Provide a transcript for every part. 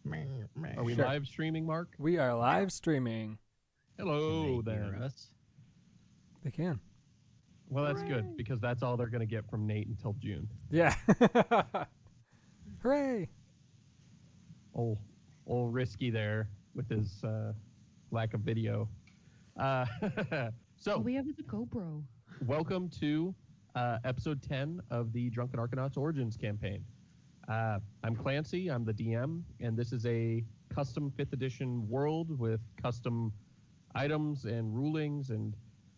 Are we live streaming, Mark? We are live streaming. Hello there. Us? They can. Well, that's good because that's all they're going to get from Nate until June. Yeah. Hooray! Old Risky there with his lack of video. So we have the GoPro. Welcome to episode 10 of the Drunken Arcanauts Origins campaign. I'm Clancy, I'm the DM, and this is a custom 5th edition world with custom items and rulings and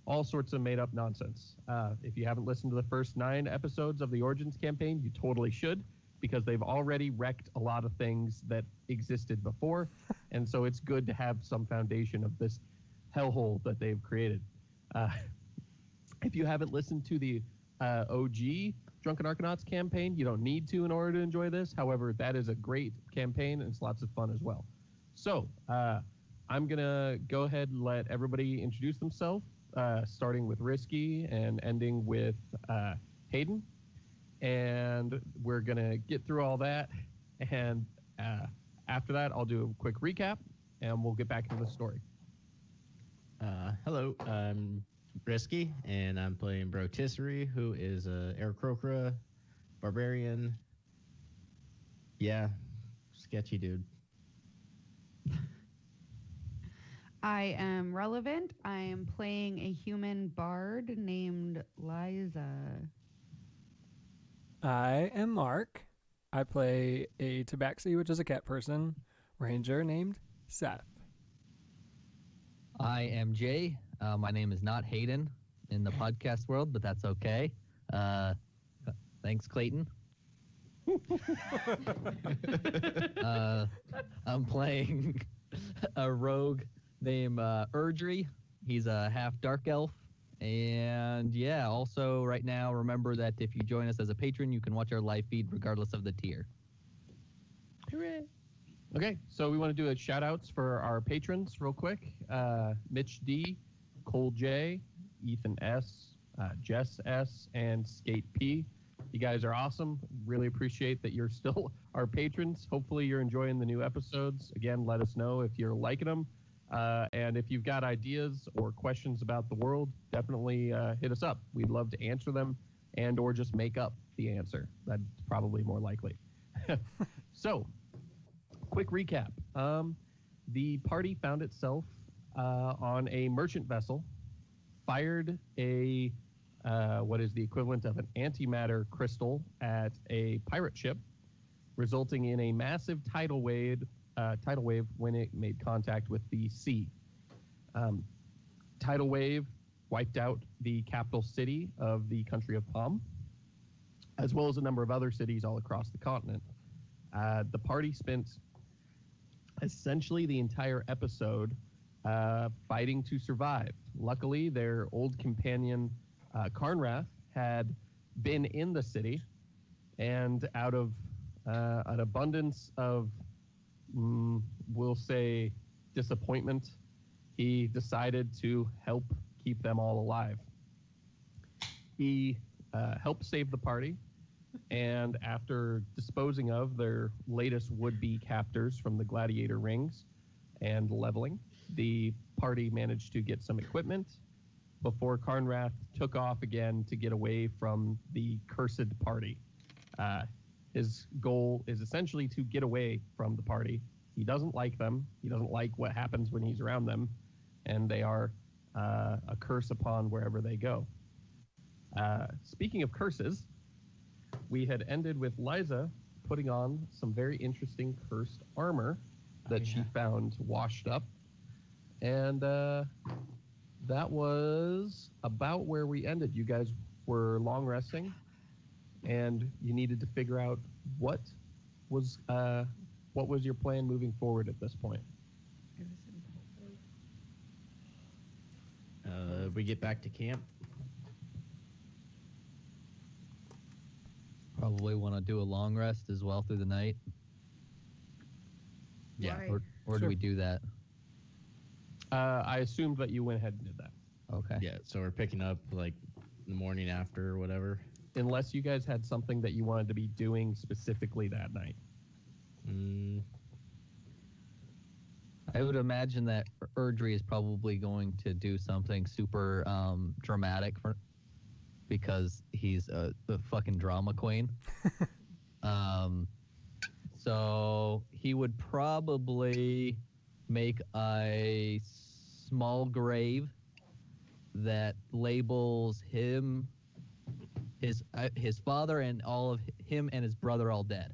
all sorts of made-up nonsense. If you haven't listened to the first 9 episodes of the Origins campaign, you totally should, because they've already wrecked a lot of things that existed before, and so it's good to have some foundation of this hellhole that they've created. If you haven't listened to the OG Drunken Arcanauts campaign, you don't need to in order to enjoy this. However, that is a great campaign, and it's lots of fun as well. So, I'm going to go ahead and let everybody introduce themselves, starting with Risky and ending with Hayden. And we're going to get through all that. And after that, I'll do a quick recap, and we'll get back into the story. Hello, I'm Risky, and I'm playing Brotisserie, who is a Aarakocra barbarian. Yeah, sketchy dude. I am Relevant. I am playing a human bard named Liza. I am Mark. I play a tabaxi, which is a cat person, ranger named Seth. I am Jay. My name is not Hayden in the podcast world, but that's okay. Thanks, Clayton. I'm playing a rogue named Erdry. He's a half dark elf. And yeah, also right now, remember that if you join us as a patron, you can watch our live feed regardless of the tier. Hooray! Okay, so we want to do a shout outs for our patrons real quick. Mitch D, Cole J, Ethan S, Jess S, and Skate P. You guys are awesome. Really appreciate that you're still our patrons. Hopefully you're enjoying the new episodes. Again, let us know if you're liking them. And if you've got ideas or questions about the world, definitely hit us up. We'd love to answer them and or just make up the answer. That's probably more likely. So, quick recap. The party found itself on a merchant vessel, fired a what is the equivalent of an antimatter crystal at a pirate ship, resulting in a massive tidal wave when it made contact with the sea. Tidal wave wiped out the capital city of the country of Palm, as well as a number of other cities all across the continent. The party spent essentially the entire episode fighting to survive. Luckily, their old companion Karnrath had been in the city, and out of an abundance of, we'll say, disappointment, he decided to help keep them all alive. He helped save the party, and after disposing of their latest would-be captors from the gladiator rings and leveling, the party managed to get some equipment before Karnrath took off again to get away from the cursed party. His goal is essentially to get away from the party. He doesn't like them. He doesn't like what happens when he's around them, and they are a curse upon wherever they go. Speaking of curses, we had ended with Liza putting on some very interesting cursed armor that she found washed up. And that was about where we ended. You guys were long resting, and you needed to figure out what was your plan moving forward at this point. We get back to camp. Probably want to do a long rest as well through the night. Yeah. Right. Or do we do that? I assumed that you went ahead and did that. Okay. Yeah, so we're picking up like the morning after or whatever. Unless you guys had something that you wanted to be doing specifically that night. I would imagine that Erdry is probably going to do something super dramatic because he's the fucking drama queen. So he would probably make a small grave that labels him, his father, and all of him and his brother all dead,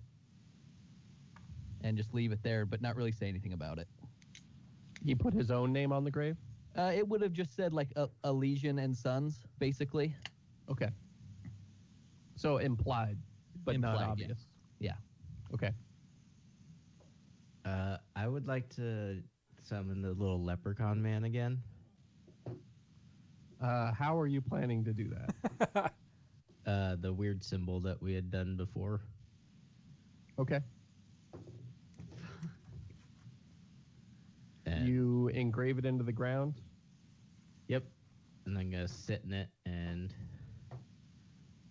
and just leave it there, but not really say anything about it. He put his own name on the grave? It would have just said like Elysian and Sons, basically. Okay. So implied, but not Implied, yeah. obvious. Yeah. Okay. I would like to summon the little leprechaun man again. How are you planning to do that? The weird symbol that we had done before. Okay. And, You engrave it into the ground. Yep. And I'm gonna sit in it and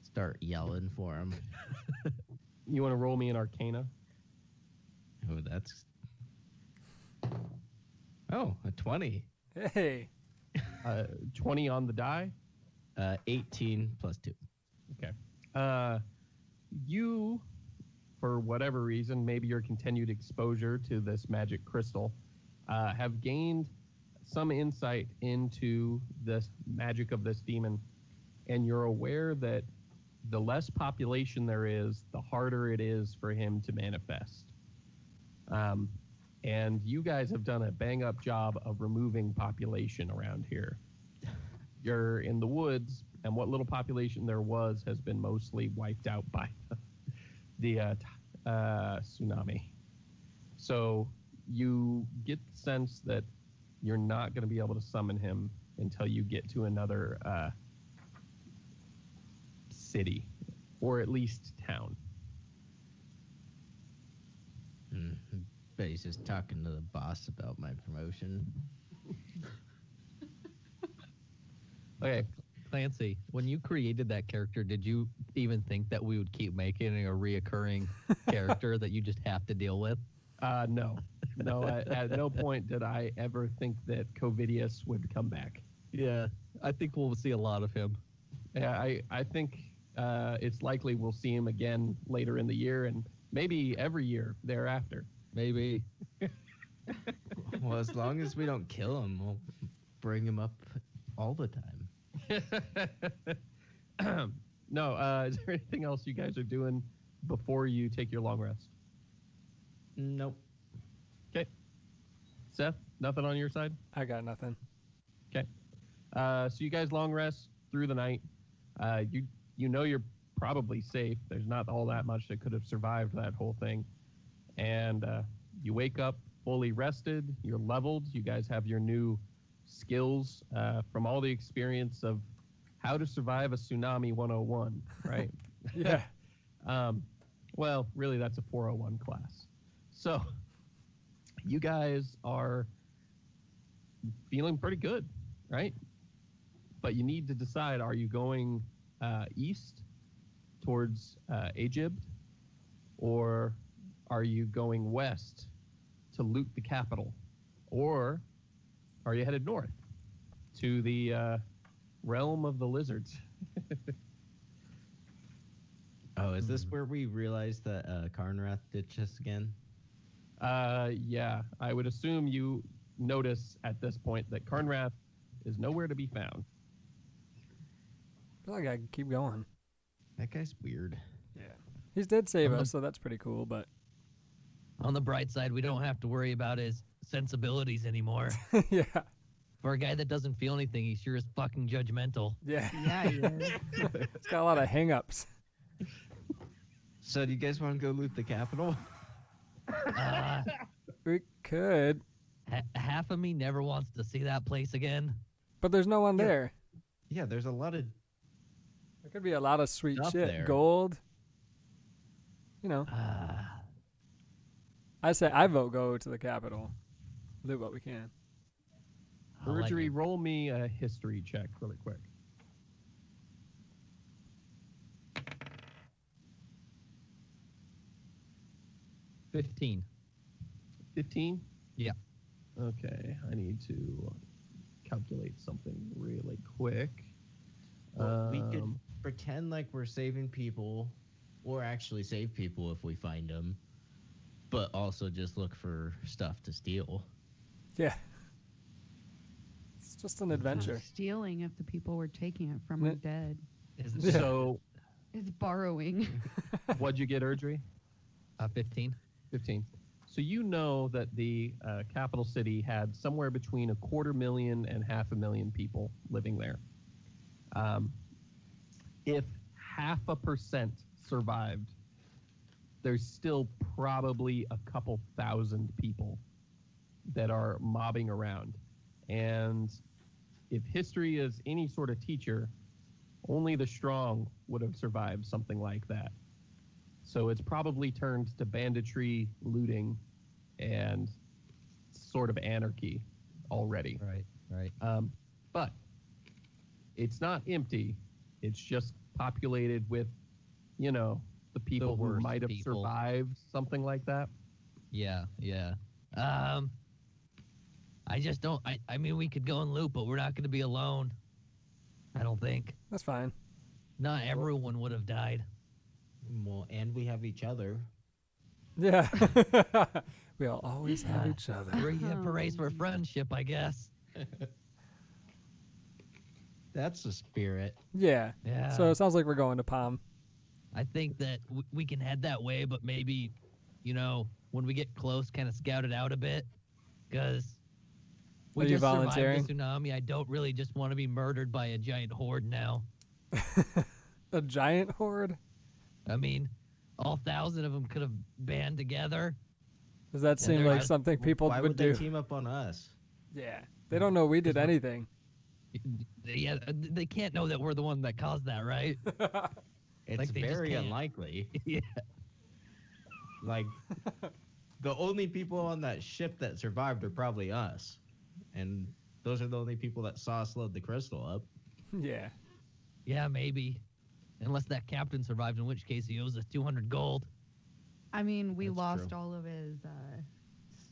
start yelling for him. You want to roll me an Arcana? Oh, that's. Oh, a 20. Hey. 20 on the die. 18 plus 2. Okay. You, for whatever reason, maybe your continued exposure to this magic crystal, have gained some insight into the magic of this demon, and you're aware that the less population there is, the harder it is for him to manifest. And you guys have done a bang-up job of removing population around here. You're in the woods, and what little population there was has been mostly wiped out by the tsunami. So you get the sense that you're not going to be able to summon him until you get to another city, or at least town. But he's just talking to the boss about my promotion. Okay. Clancy, when you created that character, did you even think that we would keep making it a reoccurring character that you just have to deal with? No. At no point did I ever think that Covidius would come back. Yeah, I think we'll see a lot of him. Yeah, I think it's likely we'll see him again later in the year, and maybe every year thereafter. Maybe. Well, as long as we don't kill him, we'll bring him up all the time. No, is there anything else you guys are doing before you take your long rest? Nope. Okay. Seth, nothing on your side? I got nothing. Okay. So you guys long rest through the night. You know you're probably safe. There's not all that much that could have survived that whole thing. And you wake up fully rested. You're leveled. You guys have your new skills from all the experience of how to survive a tsunami 101, right? Yeah. Well, really, that's a 401 class. So you guys are feeling pretty good, right? But you need to decide, are you going east towards Egypt, or are you going west to loot the capital, or are you headed north to the realm of the lizards? Oh, is this where we realized that Karnrath ditched us again? Yeah, I would assume you notice at this point that Karnrath is nowhere to be found. I feel like I could keep going. That guy's weird. Yeah. He did save us, so that's pretty cool, but On the bright side, we don't have to worry about his sensibilities anymore. yeah. For a guy that doesn't feel anything, he sure is fucking judgmental. Yeah. Yeah, he is. It's got a lot of hang-ups. So do you guys want to go loot the capital? We could, Half of me never wants to see that place again. but there's no one Yeah. there. Yeah, there's a lot of... There could be a lot of sweet Stuff shit. there. Gold. You know. I vote go to the capital. Loot what we can. Perjury, roll me a history check really quick. 15. 15? Yeah. Okay, I need to calculate something really quick. Well, we could Um, pretend like we're saving people, or actually save people if we find them, but also just look for stuff to steal. Yeah. It's just an adventure. Stealing if the people we're taking it from are dead. Is Yeah. So, It's borrowing. what'd you get, Erdry? 15? 15. So you know that the capital city had somewhere between 250,000 and 500,000 people living there. If 0.5% survived, there's still probably a couple thousand people that are mobbing around. And if history is any sort of teacher, only the strong would have survived something like that. So it's probably turned to banditry, looting, and sort of anarchy already. Right. But it's not empty. It's just populated with, the people who worst might have people. survived something like that. Yeah. I just don't. I mean, we could go and loot, but we're not going to be alone. I don't think. That's fine. Not everyone would have died. Well, and we have each other. Yeah. We'll always have Yeah. each other. Three hip parades for friendship, I guess. That's the spirit. Yeah. Yeah. So it sounds like we're going to Palm. I think that we can head that way, but maybe, when we get close, kind of scout it out a bit, because we Are you just survived volunteering? the tsunami. I don't really just want to be murdered by a giant horde now. A giant horde? I mean, all 1,000 of them could have band together. Does that seem they're like not- something people Why would would do? they team up on us? Yeah. They don't know we did anything. Yeah, they can't know that we're the one that caused that, right? It's Like, they just very can't. unlikely. Yeah. Like, the only people on that ship that survived are probably us. And those are the only people that saw us load the crystal up. Yeah. Yeah, maybe. Unless that captain survived, in which case he owes us 200 gold. I mean, we That's lost true. all of his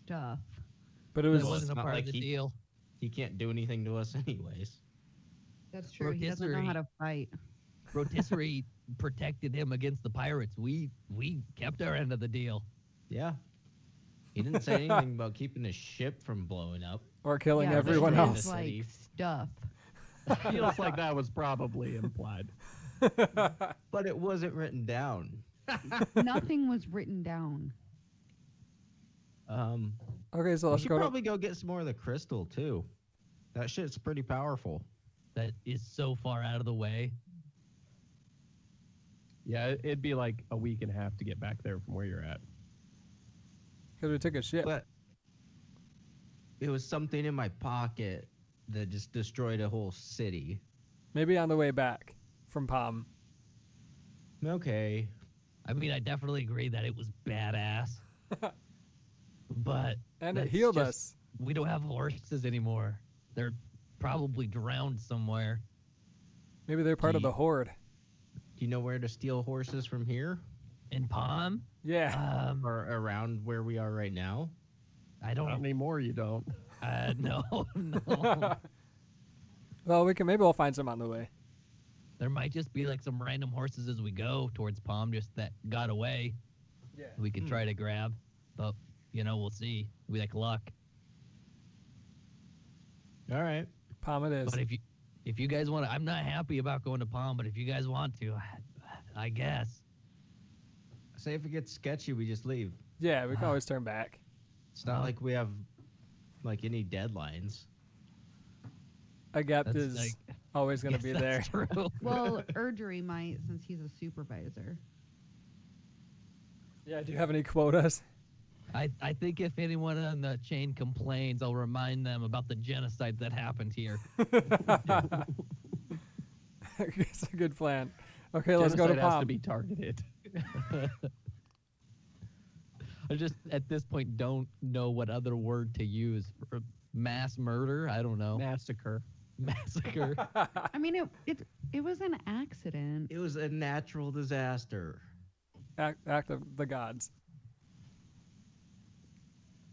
stuff. But it It was Well, wasn't a not part like of the he- deal. He can't do anything to us anyways. That's true. He doesn't know how to fight. Rotisserie protected him against the pirates. We kept our end of the deal. Yeah. He didn't say anything about keeping his ship from blowing up. or killing Yeah, everyone destroying else. the Like city. stuff. Feels like that was probably implied. But it wasn't written down. Nothing was written down. Okay, so We let's should go to probably go get some more of the crystal, too. That shit's pretty powerful. That is so far out of the way. Yeah, it'd be like a week and a half to get back there from where you're at. because we took a ship. But it was something in my pocket that just destroyed a whole city. Maybe on the way back from Palm. Okay. I mean, I definitely agree that it was badass. But And it that's healed just- us. we don't have horses anymore. They're probably drowned somewhere. Maybe they're part of Gee. the horde. Do you know where to steal horses from here? In Palm? Yeah. Or around where we are right now? I Not don't. anymore, you don't. No, no. Well, maybe we'll find some on the way. There might just be like some random horses as we go towards Palm, just that got away. Yeah. We could try to grab, but we'll see. We like luck. All right. Palm it is. But if you guys want to, I'm not happy about going to Palm, but if you guys want to, I guess. Say if it gets sketchy, we just leave. Yeah, we can always turn back. It's not like we have like any deadlines. A gap That's is like- always going to Yes, be there. that's True. Well, Erdry might since he's a supervisor. Yeah, do you have any quotas? I think if anyone on the chain complains, I'll remind them about the genocide that happened here. It's a good plan. Okay, let's go to Genocide has to Palm. be targeted. I just at this point don't know what other word to use for mass murder. I don't know. Massacre. Massacre. I mean, it was an accident. It was a natural disaster. Act of the gods.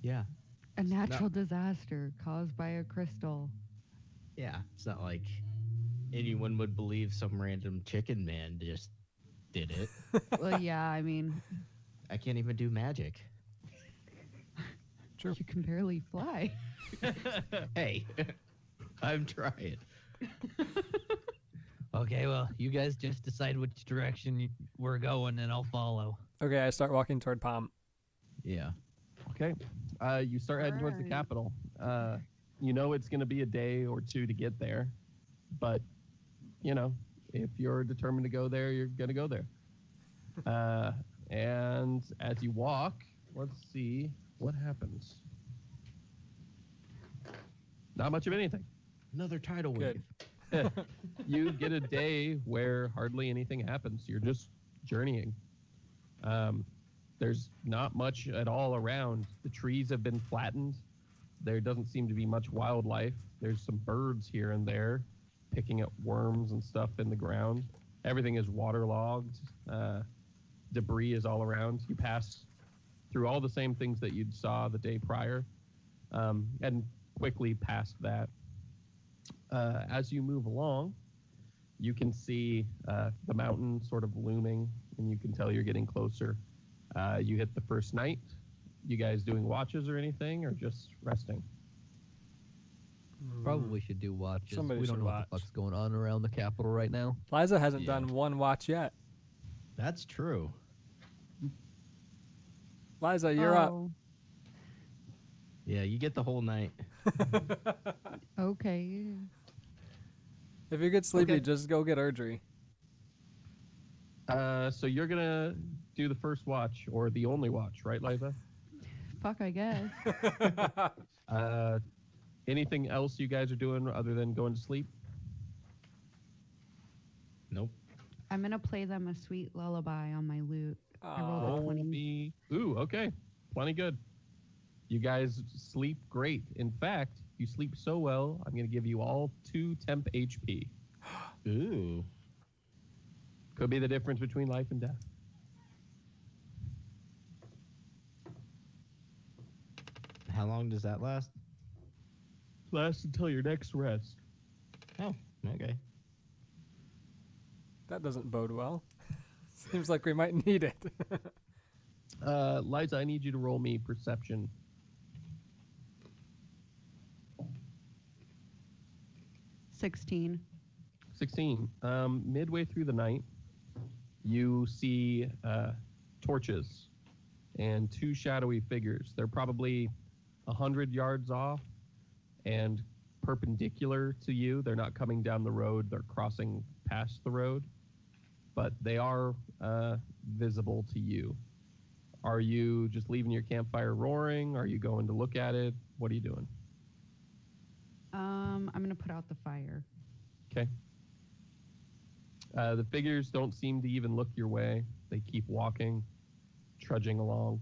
Yeah. A natural disaster caused by a crystal. Yeah, it's not like anyone would believe some random chicken man just did it. Well, yeah, I mean, I can't even do magic. True. you can barely fly. Hey, I'm trying. Okay, well, you guys just decide which direction we're going, and I'll follow. Okay, I start walking toward Palm. Yeah. Okay. You start heading towards the Alright. capital. You know it's going to be a day or two to get there, but if you're determined to go there, you're going to go there. And as you walk, let's see what happens. Not much of anything. Another tidal Good. wave. You get a day where hardly anything happens. You're just journeying. There's not much at all around. The trees have been flattened. There doesn't seem to be much wildlife. There's some birds here and there picking up worms and stuff in the ground. Everything is waterlogged. Debris is all around. You pass through all the same things that you'd saw the day prior, and quickly past that. As you move along, you can see the mountain sort of looming, and you can tell you're getting closer. You hit the first night. You guys doing watches or anything, or just resting? Probably should do watches. Somebody we don't should know watch. what the fuck's going on around the capital right now. Liza hasn't Yeah. done one watch yet. That's true. Liza, you're up. Oh, Yeah, you get the whole night. okay. If you get sleepy, Okay. just go get Erdry. So you're gonna do the first watch or the only watch, right, Liza? Fuck, I guess. Anything else you guys are doing other than going to sleep? Nope. I'm gonna play them a sweet lullaby on my lute. I rolled a Roll 20. me. Ooh, okay. Plenty good. You guys sleep great. In fact, you sleep so well, I'm going to give you all 2 temp HP. Ooh. Could be the difference between life and death. How long does that last? Lasts until your next rest. Oh, okay. That doesn't bode well. Seems like we might need it. Liza, I need you to roll me perception. 16. 16. Midway through the night, you see torches and 2 shadowy figures. They're probably 100 yards off and perpendicular to you. They're not coming down the road. They're crossing past the road, but they are visible to you. Are you just leaving your campfire roaring? Are you going to look at it? What are you doing? I'm gonna put out the fire. Okay. The figures don't seem to even look your way. They keep walking, trudging along.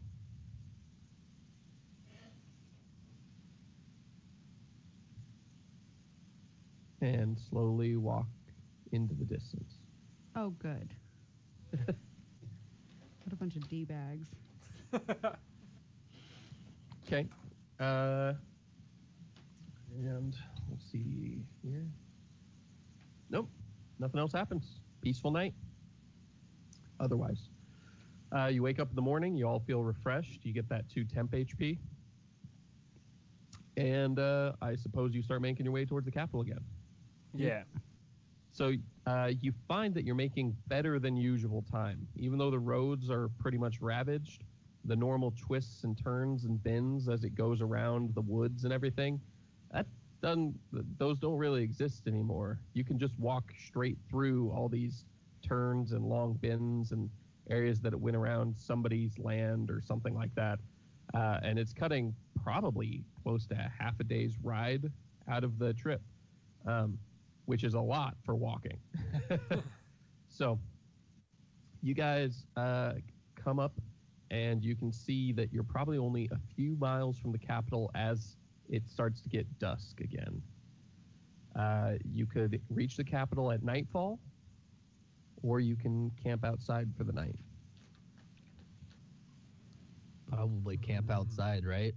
And slowly walk into the distance. Oh, good. What a bunch of D-bags. Okay. And let's see here. Nope. Nothing else happens. Peaceful night. Otherwise. You wake up in the morning. You all feel refreshed. You get that 2 temp HP. And I suppose you start making your way towards the capital again. Yeah. So you find that you're making better than usual time. Even though the roads are pretty much ravaged, the normal twists and turns and bends as it goes around the woods and everything, those don't really exist anymore. You can just walk straight through all these turns and long bends and areas that it went around somebody's land or something like that. And it's cutting probably close to half a day's ride out of the trip, which is a lot for walking. So you guys come up and you can see that you're probably only a few miles from the capital as it starts to get dusk again. You could reach the capital at nightfall, or you can camp outside for the night. Probably camp outside, right?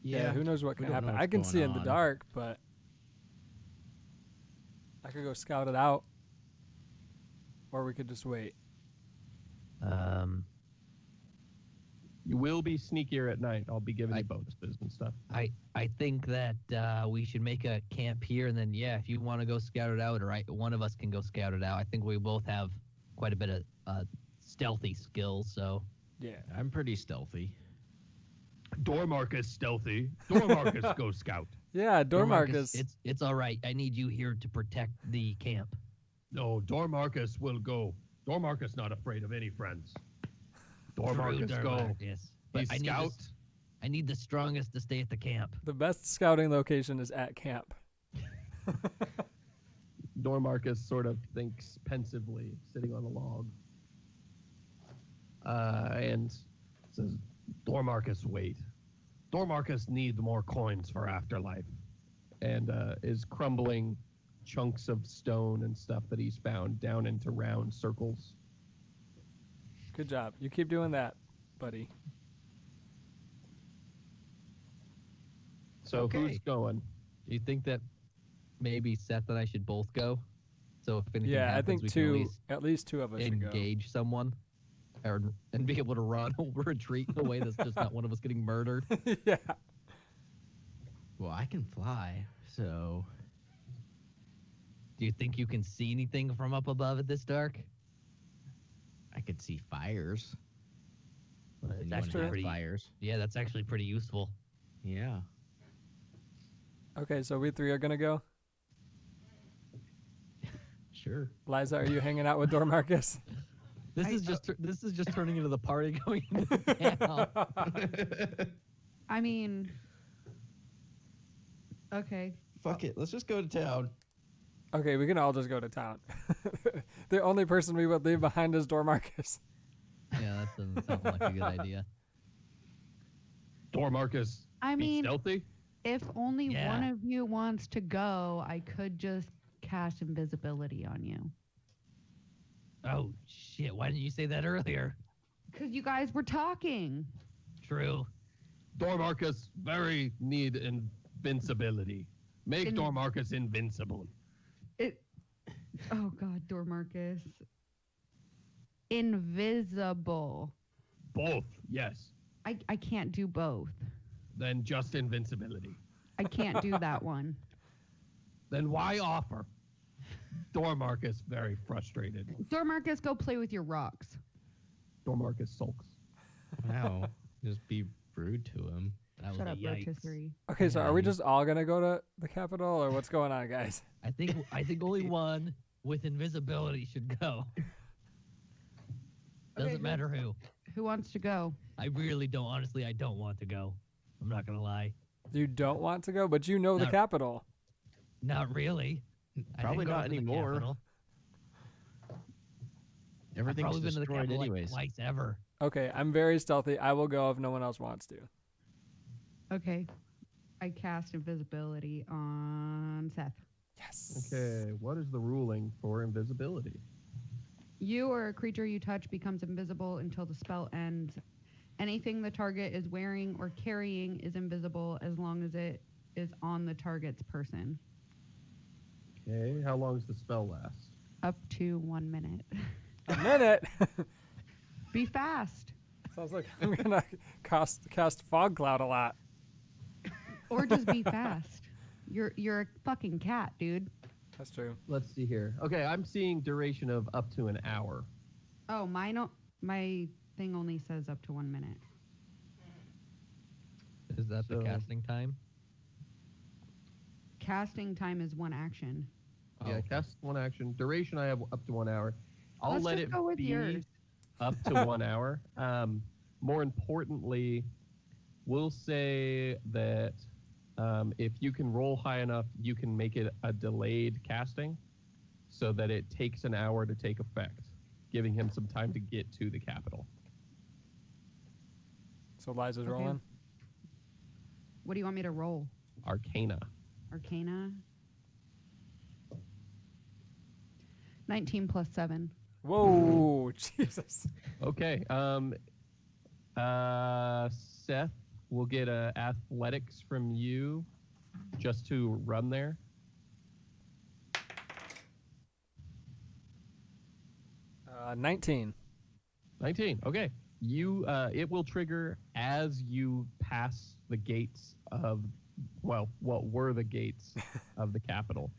Yeah, who knows what we can don't know happen? I what's can going see in the on. dark, but I could go scout it out, or we could just wait. You will be sneakier at night. I'll be giving I- you bonuses and stuff. I think that we should make a camp here, and then if you want to go scout it out, or one of us can go scout it out. I think we both have quite a bit of stealthy skills, so Yeah. I'm pretty stealthy. Dormarcus stealthy. Dormarcus go scout. Yeah, Dormarcus. it's all right. I need you here to protect the camp. No, Dormarcus will go. Dormarcus not afraid of any friends. Dormarcus True, go. Dormarcus. But He's scout. I need the strongest to stay at the camp. The best scouting location is at camp. Dormarcus sort of thinks pensively, sitting on a log, and says, "Dormarcus, wait. Dormarcus need more coins for afterlife," and is crumbling chunks of stone and stuff that he's found down into round circles. Good job. You keep doing that, buddy. So Okay. who's going? Do you think that maybe Seth and I should both go? So if anything Yeah, I happens, think we can at least two of us should go. engage someone, and be able to run or retreat in a way that's just not one of us getting murdered. Yeah. Well, I can fly, so Do you think you can see anything from up above at this dark? I could see fires. It's Anyone actually have pretty. fires. Yeah, that's actually pretty useful. Yeah. Okay, so we three are gonna go. Sure. Liza, are you hanging out with Dormarcus? This is just turning into the party going into town. I mean, okay. Fuck it. Let's just go to town. Okay, we can all just go to town. The only person we would leave behind is Dormarcus. Yeah, that doesn't sound like a good idea. Dormarcus I be mean, stealthy? if only Yeah. one of you wants to go, I could just cast invisibility on you. Oh shit! Why didn't you say that earlier? Because you guys were talking. True. Dormarcus very need invincibility. Make In- Dormarcus invincible. Oh God, Dormarcus. Invisible. Both, yes. I can't do both. Then just invincibility. I can't do that one. Then why offer? Dormarcus very frustrated. Dormarcus, go play with your rocks. Dormarcus sulks. Wow. Just be rude to him. That Shut was up, a yikes. rotisserie. Okay, so Yeah, are we you- just all gonna go to the capital, or what's going on, guys? I think only one with invisibility should go. Okay, Doesn't matter who. Who wants to go? I really don't. Honestly, I don't want to go. I'm not gonna lie. You don't want to go, but you know the No. capital. Not really. I Probably didn't go not to the anymore. capital. I've Everything's probably been to the destroyed capital anyways. like twice ever. Okay, I'm very stealthy. I will go if no one else wants to. Okay. I cast invisibility on Seth. Yes. Okay, what is the ruling for invisibility? You or a creature you touch becomes invisible until the spell ends. Anything the target is wearing or carrying is invisible as long as it is on the target's person. Okay, how long does the spell last? Up to 1 minute. A minute. Be fast. Sounds like I'm gonna cast fog cloud a lot. Or just be fast. You're a fucking cat, dude. That's true. Let's see here. Okay, I'm seeing duration of up to an hour. Oh, my thing only says up to 1 minute. Is that the So- casting time? Casting time is 1 action. Yeah, cast one action. Duration I have up to 1 hour. I'll Let's let just it go with be yours. up to 1 hour. More importantly, we'll say that if you can roll high enough, you can make it a delayed casting so that it takes an hour to take effect, giving him some time to get to the capital. So Liza's Okay. rolling. What do you want me to roll? Arcana. Arcana? 19 plus 7. Whoa, Jesus. Okay. Seth we'll get athletics from you just to run there. 19. 19. Okay. It will trigger as you pass the gates of, well, what were the gates of the Capitol.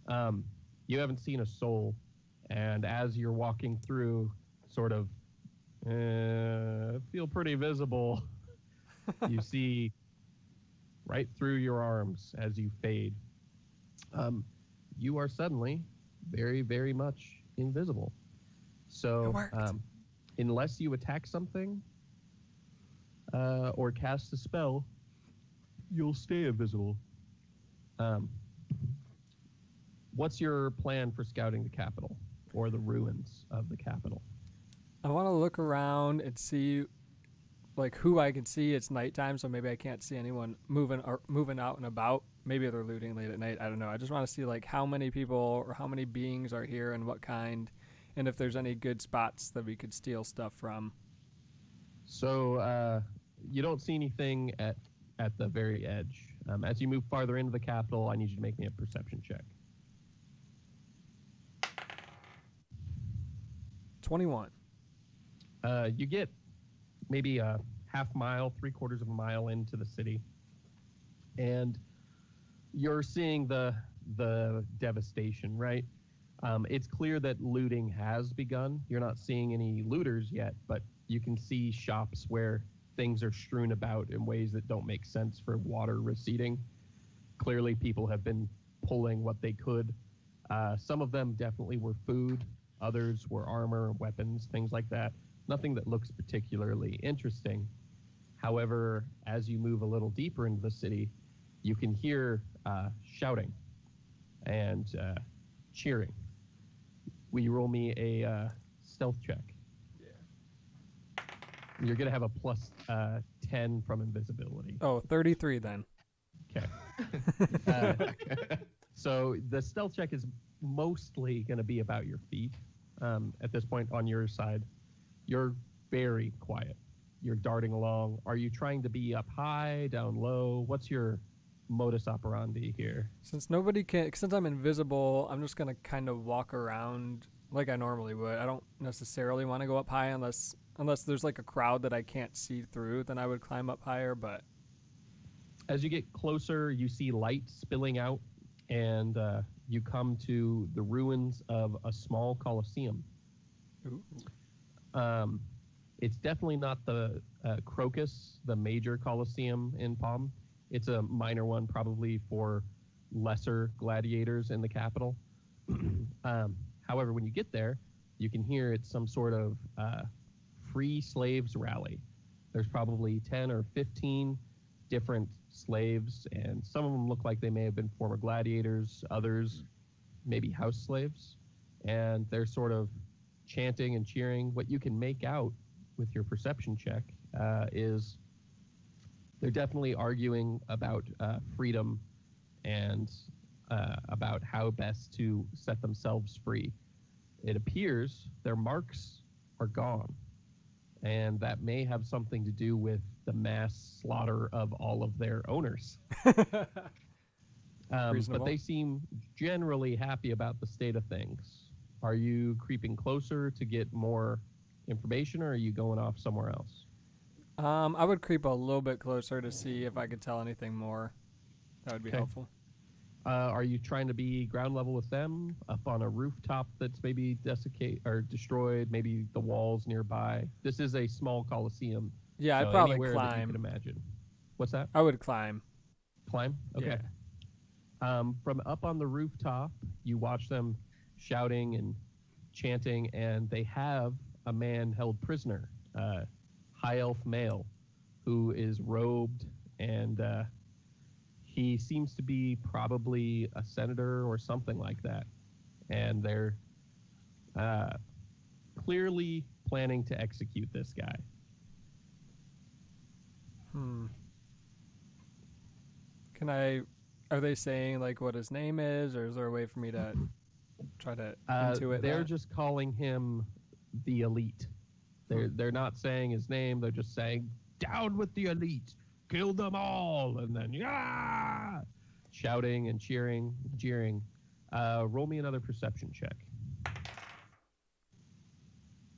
You haven't seen a soul, and as you're walking through, sort of feel pretty visible. You see right through your arms as you fade. You are suddenly very, very much invisible. It So, worked. unless you attack something or cast a spell, you'll stay invisible. What's your plan for scouting the capital or the ruins of the capital? I want to look around and see like who I can see. It's nighttime, so maybe I can't see anyone moving out and about. Maybe they're looting late at night. I don't know. I just want to see like how many people or how many beings are here and what kind, and if there's any good spots that we could steal stuff from. So you don't see anything at the very edge. As you move farther into the capital, I need you to make me a perception check. 21. You get maybe a half mile, 3/4 of a mile into the city, and you're seeing the devastation, right? It's clear that looting has begun. You're not seeing any looters yet, but you can see shops where things are strewn about in ways that don't make sense for water receding. Clearly, people have been pulling what they could. Some of them definitely were food. Others were armor, weapons, things like that. Nothing that looks particularly interesting. However, as you move a little deeper into the city, you can hear shouting and cheering. Will you roll me a stealth check? Yeah. You're going to have a plus 10 from invisibility. Oh, 33 then. Okay. So the stealth check is mostly going to be about your feet. At this point on your side, you're very quiet. You're darting along. Are you trying to be up high, down low? What's your modus operandi here? Since I'm invisible, I'm just gonna kind of walk around like I normally would. I don't necessarily want to go up high unless there's like a crowd that I can't see through. Then I would climb up higher. But As you get closer, you see light spilling out, and you come to the ruins of a small coliseum. ooh, It's definitely not the Crocus, the major coliseum in Palm. It's a minor one, probably for lesser gladiators in the capital. However, when you get there, you can hear it's some sort of free slaves rally. There's probably 10 or 15 different slaves, and some of them look like they may have been former gladiators, others maybe house slaves, and they're sort of chanting and cheering. What you can make out with your perception check is they're definitely arguing about freedom and about how best to set themselves free. It appears their marks are gone, and that may have something to do with the mass slaughter of all of their owners. But Reasonable. they seem generally happy about the state of things. Are you creeping closer to get more information, or are you going off somewhere else? I would creep a little bit closer to see if I could tell anything more. That would be Okay. helpful. Are you trying to be ground level with them, up on a rooftop that's maybe destroyed, maybe the walls nearby? This is a small coliseum. Yeah, so I'd probably anywhere that you climb. can imagine. What's that? I would climb. Climb? Okay. From up on the rooftop, you watch them shouting and chanting, and they have a man held prisoner, high elf male, who is robed, and he seems to be probably a senator or something like that. And they're clearly planning to execute this guy. Are they saying like what his name is, or is there a way for me to try to intuit They're that? just calling him the elite. They're not saying his name. They're just saying, "Down with the elite! killed them all, and then yeah, shouting and cheering, jeering. Roll me another perception check.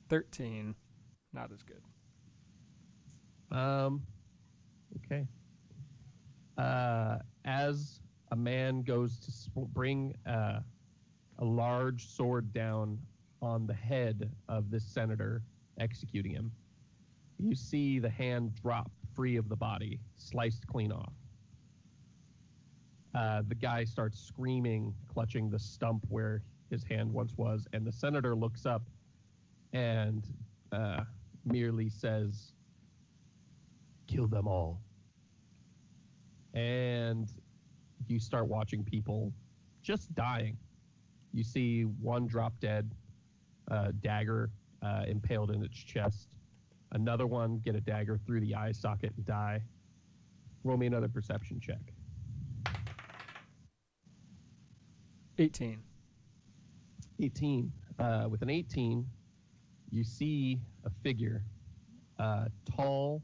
13. Not as good. Okay. As a man goes to bring a large sword down on the head of this senator, executing him, you see the hand drop free of the body, sliced clean off. The guy starts screaming, clutching the stump where his hand once was, and the senator looks up and merely says, "Kill them all." And you start watching people just dying. You see one drop dead, dagger impaled in its chest. Another one get a dagger through the eye socket and die. Roll me another perception check. 18. 18. With an 18, you see a figure, tall,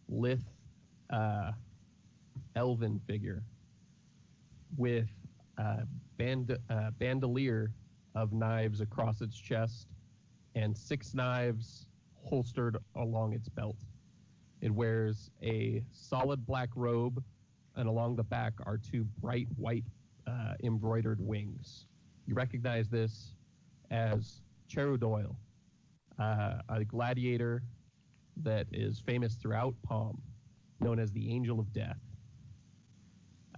lithe, elven figure with a bandolier of knives across its chest and 6 knives holstered along its belt. It wears a solid black robe, and along the back are 2 bright white embroidered wings. You recognize this as Cherudoyle, a gladiator that is famous throughout Palm, known as the Angel of Death.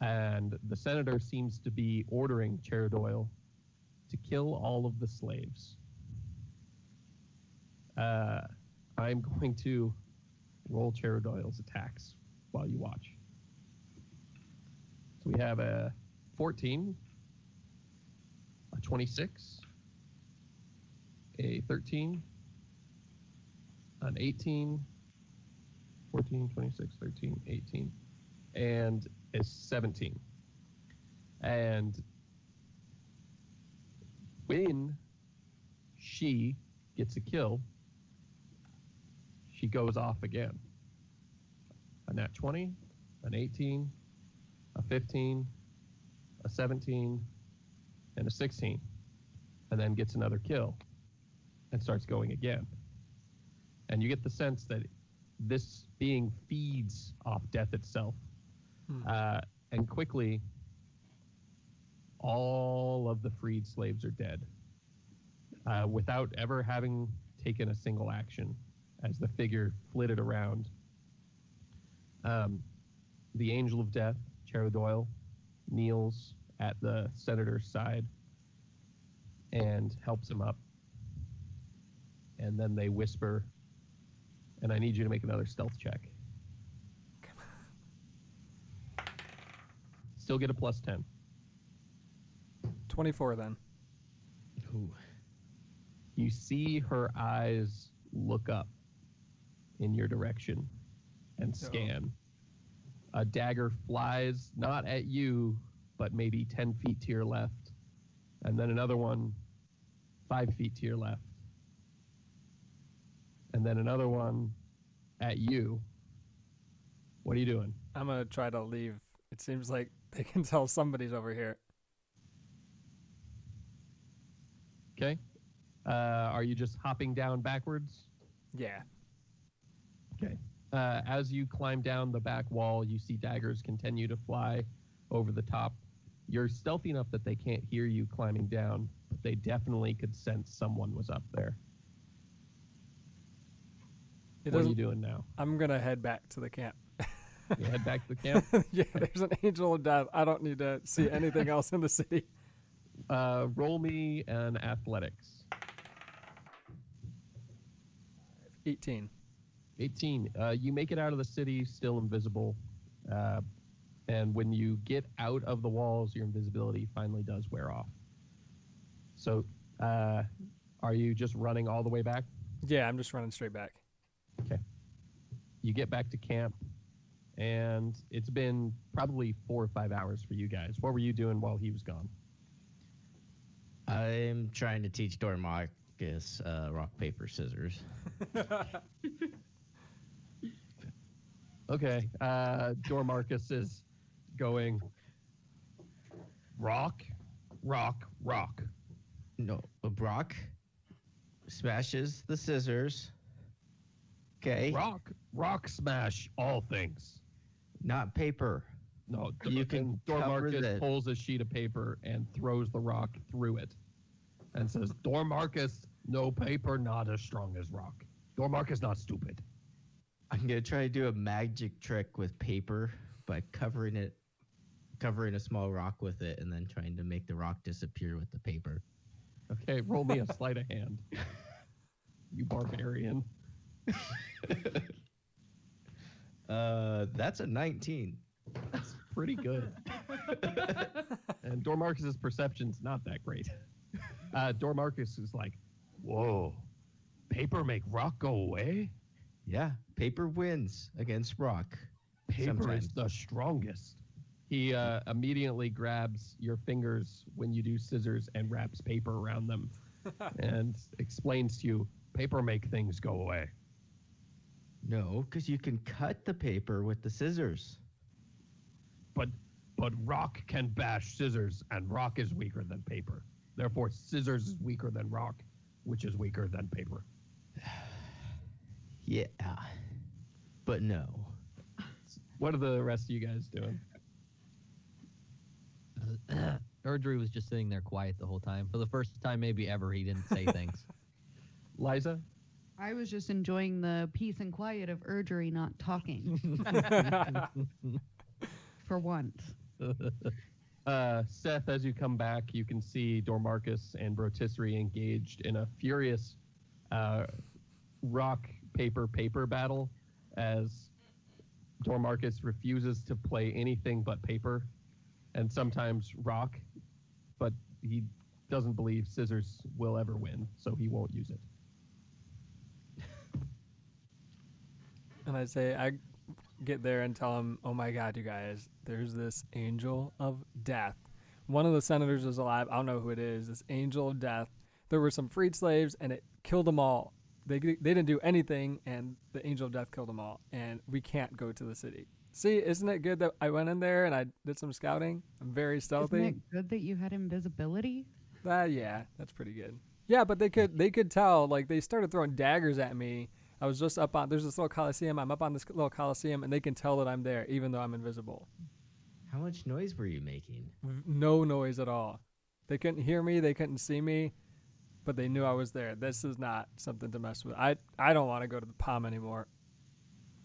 And the senator seems to be ordering Cherudoyle to kill all of the slaves. I'm going to roll Cherudoyle's attacks while you watch. So we have a 14, a 26, a 13, an 18, 14, 26, 13, 18, and a 17. And when she gets a kill, she goes off again. A nat 20, an 18, a 15, a 17, and a 16, and then gets another kill and starts going again. And you get the sense that this being feeds off death itself. And quickly, all of the freed slaves are dead without ever having taken a single action as the figure flitted around. The Angel of Death, Cherudoyle, kneels at the senator's side and helps him up. And then they whisper, and I need you to make another stealth check. Still get a plus 10. 24 then. Ooh. You see her eyes look up in your direction and scan. A dagger flies not at you, but maybe 10 feet to your left. And then another one 5 feet to your left. And then another one at you. What are you doing? I'm going to try to leave. It seems like they can tell somebody's over here. Okay. Are you just hopping down backwards? Yeah. Okay. As you climb down the back wall, you see daggers continue to fly over the top. You're stealthy enough that they can't hear you climbing down, but they definitely could sense someone was up there. What are you doing now? I'm going to head back to the camp. You head back to the camp? Yeah, there's an Angel of Death. I don't need to see anything else in the city. Roll me an athletics. 18. 18. You make it out of the city, still invisible. And when you get out of the walls, your invisibility finally does wear off. So, are you just running all the way back? Yeah, I'm just running straight back. Okay. You get back to camp, and it's been probably 4 or 5 hours for you guys. What were you doing while he was gone? I'm trying to teach Dormacus rock, paper, scissors. Okay. Dormarcus is going rock, rock, rock. No, Brock smashes the scissors. Okay. Rock smash all things. Not paper. No, You can and cover Dormarcus the- pulls a sheet of paper and throws the rock through it and says, Dormarcus, no paper, not as strong as rock. Dormarcus not stupid. I'm gonna try to do a magic trick with paper by covering a small rock with it, and then trying to make the rock disappear with the paper. Okay, roll me a sleight of hand. You barbarian. That's a 19. That's pretty good. And Dormarcus's perception's not that great. Dormarcus is like, whoa, paper make rock go away? Yeah, paper wins against rock. Paper Sometimes. is the strongest. He immediately grabs your fingers when you do scissors and wraps paper around them and explains to you, paper make things go away. No, because you can cut the paper with the scissors. But rock can bash scissors, and rock is weaker than paper. Therefore, scissors is weaker than rock, which is weaker than paper. Yeah, but no. What are the rest of you guys doing? Erdry was just sitting there quiet the whole time. For the first time, maybe ever, he didn't say things. Liza? I was just enjoying the peace and quiet of Erdry not talking for once. Seth, as you come back, you can see Dormarcus and Brotisserie engaged in a furious rock, paper battle as Dormarcus refuses to play anything but paper and sometimes rock, but he doesn't believe scissors will ever win, so he won't use it. And I say, I get there and tell him, oh my God, you guys, there's this angel of death. One of the senators is alive. I don't know who it is. This angel of death. There were some freed slaves, and it killed them all. They didn't do anything, and the angel of death killed them all. And we can't go to the city. See, isn't it good that I went in there and I did some scouting? I'm very Isn't stealthy. it good that you had invisibility? Yeah, that's pretty good. Yeah, but they could tell. Like, they started throwing daggers at me. I was just up on, there's this little coliseum. I'm up on this little coliseum, and they can tell that I'm there, even though I'm invisible. How much noise were you making? No noise at all. They couldn't hear me. They couldn't see me, but they knew I was there. This is not something to mess with. I don't want to go to the palm anymore.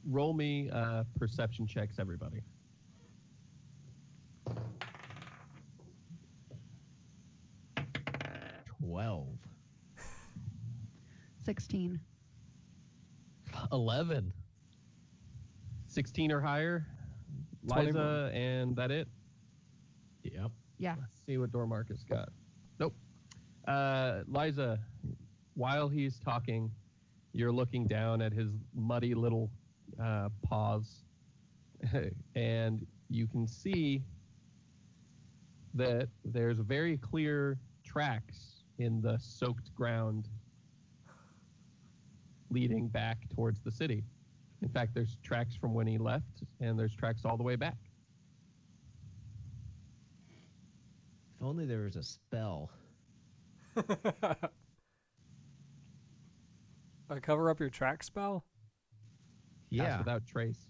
Roll me perception checks, everybody. 12. 16. 11. 16 or higher. 21. Liza, and that it? Yep. Yeah. Let's see what Dormarcus got. Nope. Liza, while he's talking, you're looking down at his muddy little paws, and you can see that there's very clear tracks in the soaked ground leading back towards the city. In fact, there's tracks from when he left, and there's tracks all the way back. If only there was a spell. I cover up your track spell? Cast Yeah. without trace.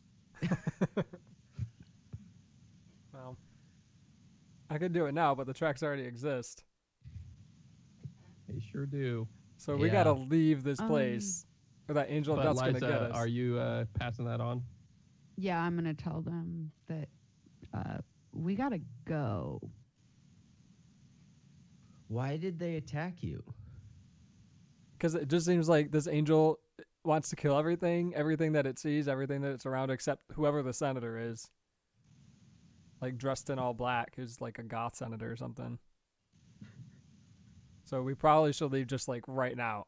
Well, I could do it now, but the tracks already exist. They sure do. So we Yeah. gotta leave this place, or that angel of But death's gonna get Liza, us. are you passing that on? Yeah, I'm going to tell them that we got to go. Why did they attack you? Because it just seems like this angel wants to kill everything that it sees, everything that it's around, except whoever the senator is. Like dressed in all black, who's like a goth senator or something. So we probably should leave just like right now.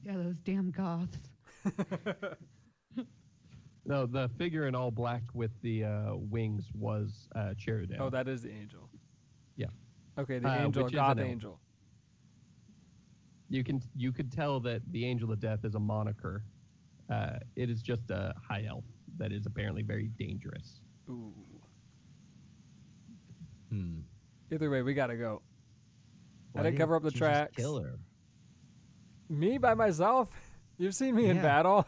Yeah, those damn goths. No, the figure in all black with the wings was Cheridale. Oh, that is the angel. Yeah. Okay, the angel, which is goth an elf. angel. You could tell that the Angel of Death is a moniker. It is just a high elf. that is apparently very dangerous. Ooh. Hmm. Either way, we gotta go. Why didn't cover up the didn't you just tracks. Kill her. Me by myself? You've seen me in Yeah. battle.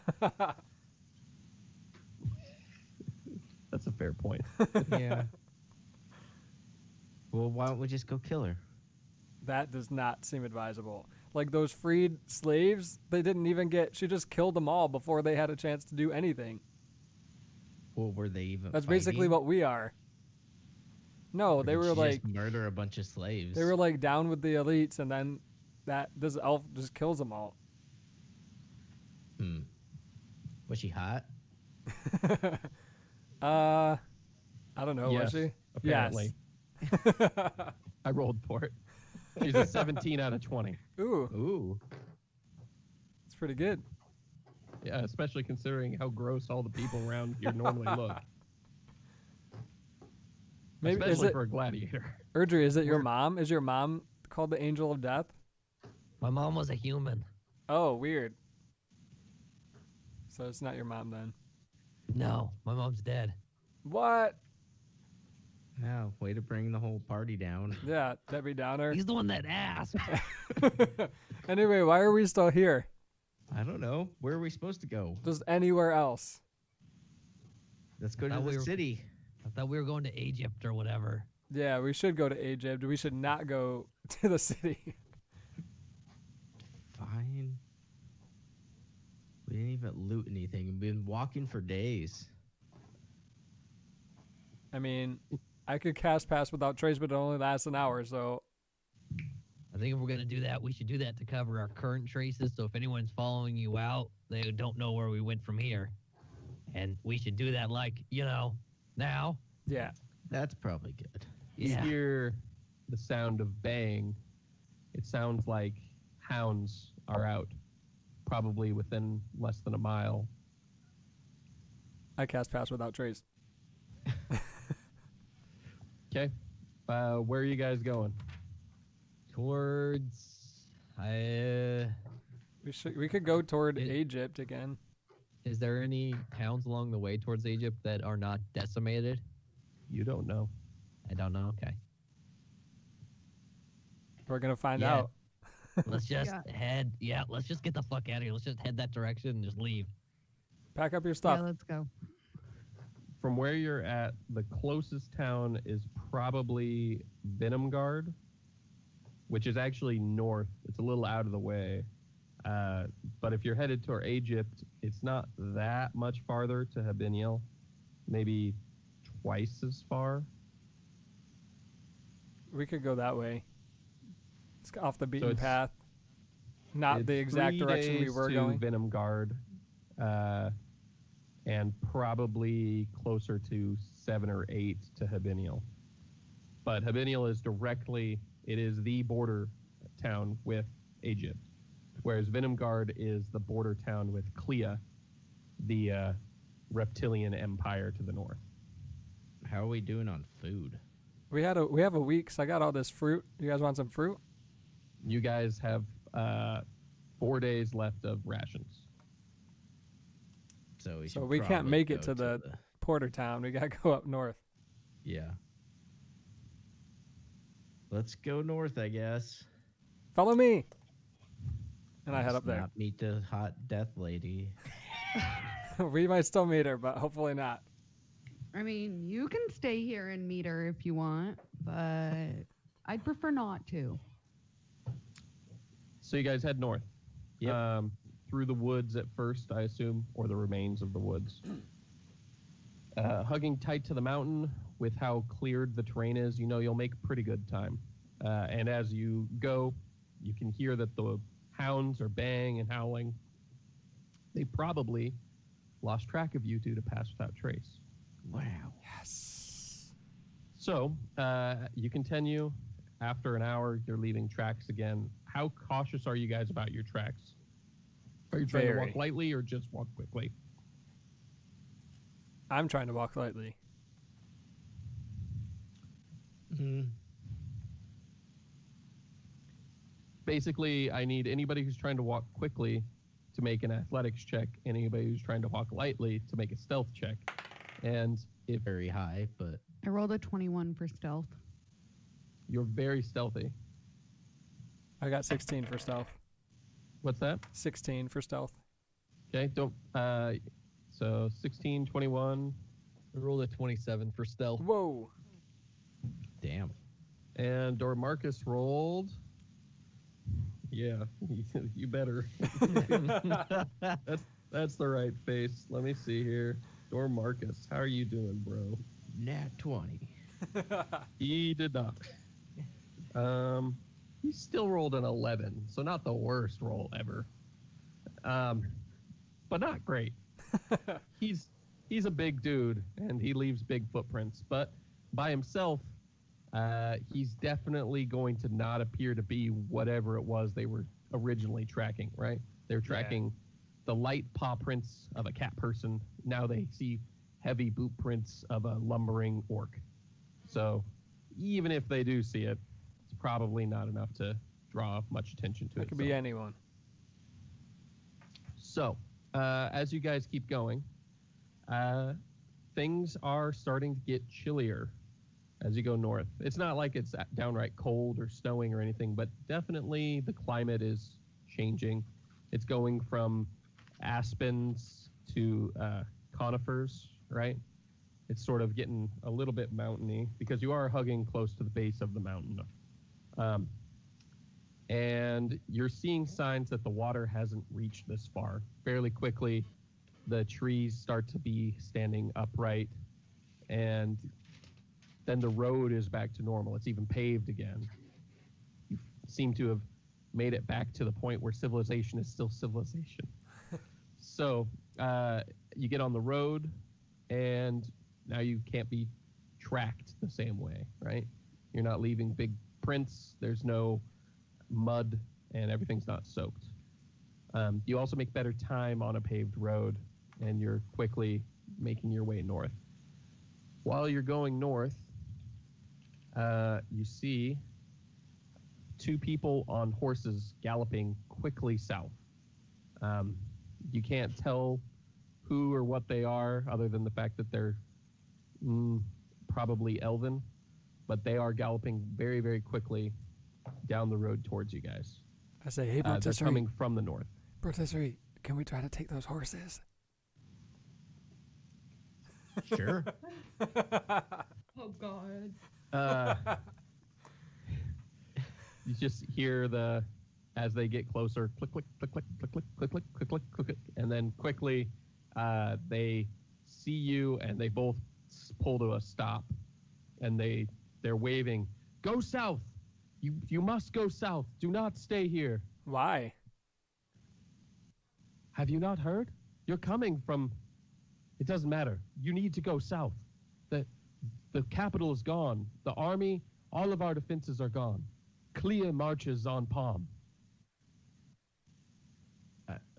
That's a fair point. Yeah. Well, why don't we just go kill her? That does not seem advisable. Like those freed slaves, they didn't even get. She just killed them all before they had a chance to do anything. Well, were they even? That's basically fighting? what we are. No, Or they did were she like just murder a bunch of slaves. they were like down with the elites, and then this elf just kills them all. Hmm. Was she hot? I don't know. Yes, Was she? apparently. Yes. I rolled for it. She's a 17 out of 20. Ooh, Ooh. it's pretty good. Yeah, especially considering how gross all the people around here normally look. Maybe is Especially it for a gladiator. Erdry? Is it your mom? Is your mom called the Angel of Death? My mom was a human. Oh, weird. So it's not your mom then. No, my mom's dead. What? Yeah. Way to bring the whole party down. Yeah, Debbie Downer. He's the one that asked. Anyway, why are we still here? I don't know. Where are we supposed to go? Just anywhere else. Let's go to thought the we were- city. I thought we were going to Egypt or whatever. Yeah, we should go to Egypt. We should not go to the city. Fine. We didn't even loot anything. We've been walking for days. I mean, I could cast Pass Without Trace, but it only lasts an hour, so I think if we're gonna do that, we should do that to cover our current traces. So if anyone's following you out, they don't know where we went from here. And we should do that like, now. yeah. That's probably good. You Yeah. hear the sound of baying. It sounds like hounds are out, probably within less than a mile. I cast Pass Without Trace. Okay. Where are you guys going? Towards We could go toward It- Egypt again. is there any towns along the way towards Egypt that are not decimated? You don't know. I don't know. Okay. We're gonna find Yeah. out. Let's just Yeah. let's just get the fuck out of here. Let's just head that direction and just leave. Pack up your Yeah, stuff. let's go. From where you're at, the closest town is probably Venomguard, which is actually north. It's a little out of the way. But if you're headed toward Egypt, it's not that much farther to Habiniel. Maybe twice as far. We could go that way. It's off the beaten it's- path. Not It's the exact 3 direction we days were to going. Venomguard, and probably closer to 7 or 8 to Habiniel. But Habiniel is it is the border town with Egypt, whereas Venomguard is the border town with Clea, the reptilian empire to the north. How are we doing on food? We have a week, so I got all this fruit. You guys want some fruit? You guys have 4 days left of rations. So we, So should we can't probably make it go to the Porter town. We gotta go up north. Yeah. Let's go north, I guess. Follow me. And I head Let's up there. Not meet the hot death lady. We might still meet her, but hopefully not. I mean, you can stay here and meet her if you want, but I'd prefer not to. So you guys head north. Yep. Through the woods at first, I assume, or the remains of the woods. Hugging tight to the mountain with how cleared the terrain is, you'll make pretty good time. And as you go, you can hear that the hounds are baying and howling. They probably lost track of you due to Pass Without Trace. Wow. Yes. So you continue. After an hour, you're leaving tracks again. How cautious are you guys about your tracks? Are you trying to walk Very. lightly or just walk quickly? I'm trying to walk lightly. Mm. Basically, I need anybody who's trying to walk quickly to make an athletics check. Anybody who's trying to walk lightly to make a stealth check. And if Very high, but I rolled a 21 for stealth. you're very stealthy, I got 16 for stealth. what's that? 16 for stealth. Okay, don't. So 16, 21, I rolled a 27 for stealth. Whoa. damn. and Dormarcus rolled. Yeah, you better. That's the right face. Let me see here. Dormarcus, how are you doing, bro? Nat 20. He did not. He still rolled an 11, so not the worst roll ever. But not great. He's a big dude, and he leaves big footprints. But by himself, he's definitely going to not appear to be whatever it was they were originally tracking. Right? They're tracking the light paw prints of a cat person. Now they see heavy boot prints of a lumbering orc. So even if they do see it, it's probably not enough to draw much attention to That it. could be anyone. So, as you guys keep going, things are starting to get chillier as you go north. It's not like it's downright cold or snowing or anything, but definitely the climate is changing. It's going from aspens to conifers, right? It's sort of getting a little bit mountainy because you are hugging close to the base of the mountain. And you're seeing signs that the water hasn't reached this far. Fairly quickly, the trees start to be standing upright, and then the road is back to normal. It's even paved again. You seem to have made it back to the point where civilization is still civilization. So you get on the road, and now you can't be tracked the same way, right? You're not leaving big prints. There's no mud, and everything's not soaked. You also make better time on a paved road, and you're quickly making your way north. While you're going north, you see two people on horses galloping quickly south. You can't tell who or what they are other than the fact that they're probably elven, but they are galloping very, very quickly down the road towards you guys. I say, hey, They're Brotisserie. coming from the north. Brotisserie, can we try to take those horses? Sure. Oh, God. You just hear as they get closer, click, click, click, click, click, click, click, click, click, click, click, click, and then quickly they see you, and they both pull to a stop, and they're waving, "Go south! You must go south. Do not stay here. Why? Have you not heard? You're coming from. It doesn't matter. You need to go south. The capital is gone. The army, all of our defenses are gone. Clea marches on Palm."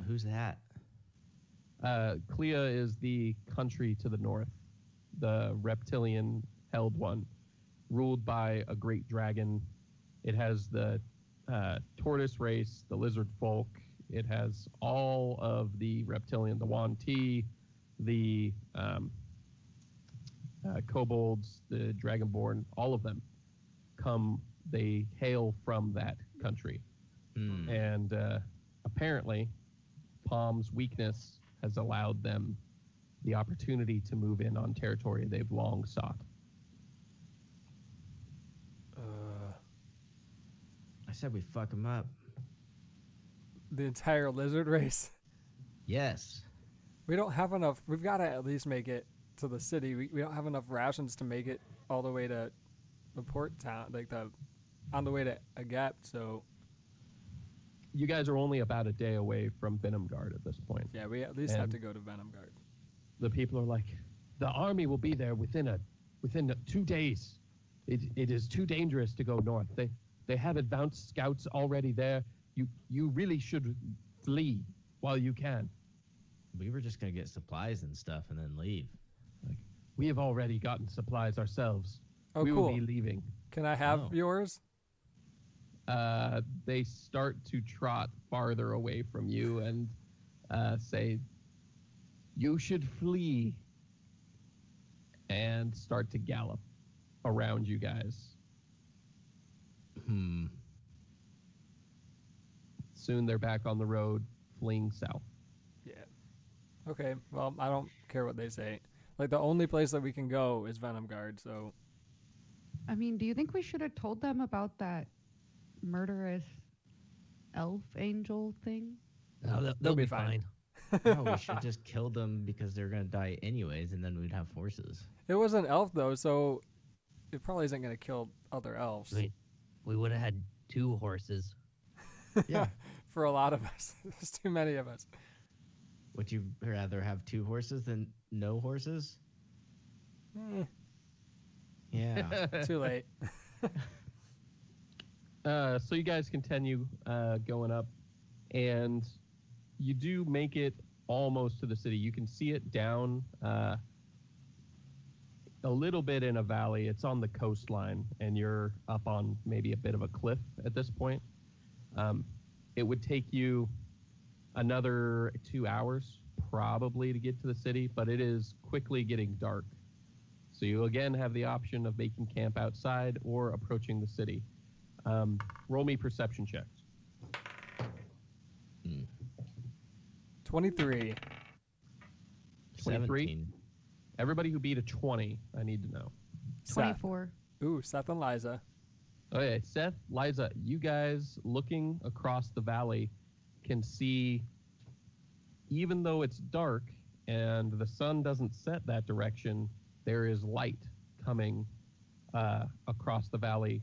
Who's that? Clea is the country to the north, the reptilian-held one, ruled by a great dragon. It has the tortoise race, the lizard folk. It has all of the reptilian, the Yuan-ti, the kobolds, the dragonborn, all of them they hail from that country. And apparently, Palm's weakness has allowed them the opportunity to move in on territory they've long sought. I said we fuck him up. The entire lizard race? Yes. We don't have enough. We've got to at least make it to the city. We don't have enough rations to make it all the way to the port town, on the way to Agap, so... You guys are only about a day away from Venomguard at this point. Yeah, we at least have And- to go to Venomguard. The people are like, the army will be there within 2 days. It is too dangerous to go north. They have advanced scouts already there. You really should flee while you can. We were just going to get supplies and stuff and then leave. Like, we have already gotten supplies ourselves. Oh, we cool. will be leaving. Can I have Oh. yours? They start to trot farther away from you, and say, "You should flee," and start to gallop around you guys. Soon they're back on the road, fleeing south. Yeah. Okay. Well, I don't care what they say. Like the only place that we can go is Venom Guard. So I mean, do you think we should have told them about that murderous elf angel thing? No, they'll They'll be be fine. fine. No, we should just kill them because they're gonna die anyways, and then we'd have horses. it was an elf though, so it probably isn't gonna kill other elves. Wait, we would have had 2 horses. Yeah. For a lot of us, there's too many of us. Would you rather have 2 horses than no horses? Yeah. Too late. So you guys continue going up, and you do make it almost to the city. You can see it down a little bit in a valley. It's on the coastline, and you're up on maybe a bit of a cliff at this point. It would take you another 2 hours probably to get to the city, but it is quickly getting dark. So you again have the option of making camp outside or approaching the city. Roll me perception checks. 23. 23? 17. Everybody who beat a 20, I need to know. Seth. 24. Ooh, Seth and Liza. Okay, Seth, Liza, you guys looking across the valley can see, even though it's dark and the sun doesn't set that direction, there is light coming across the valley.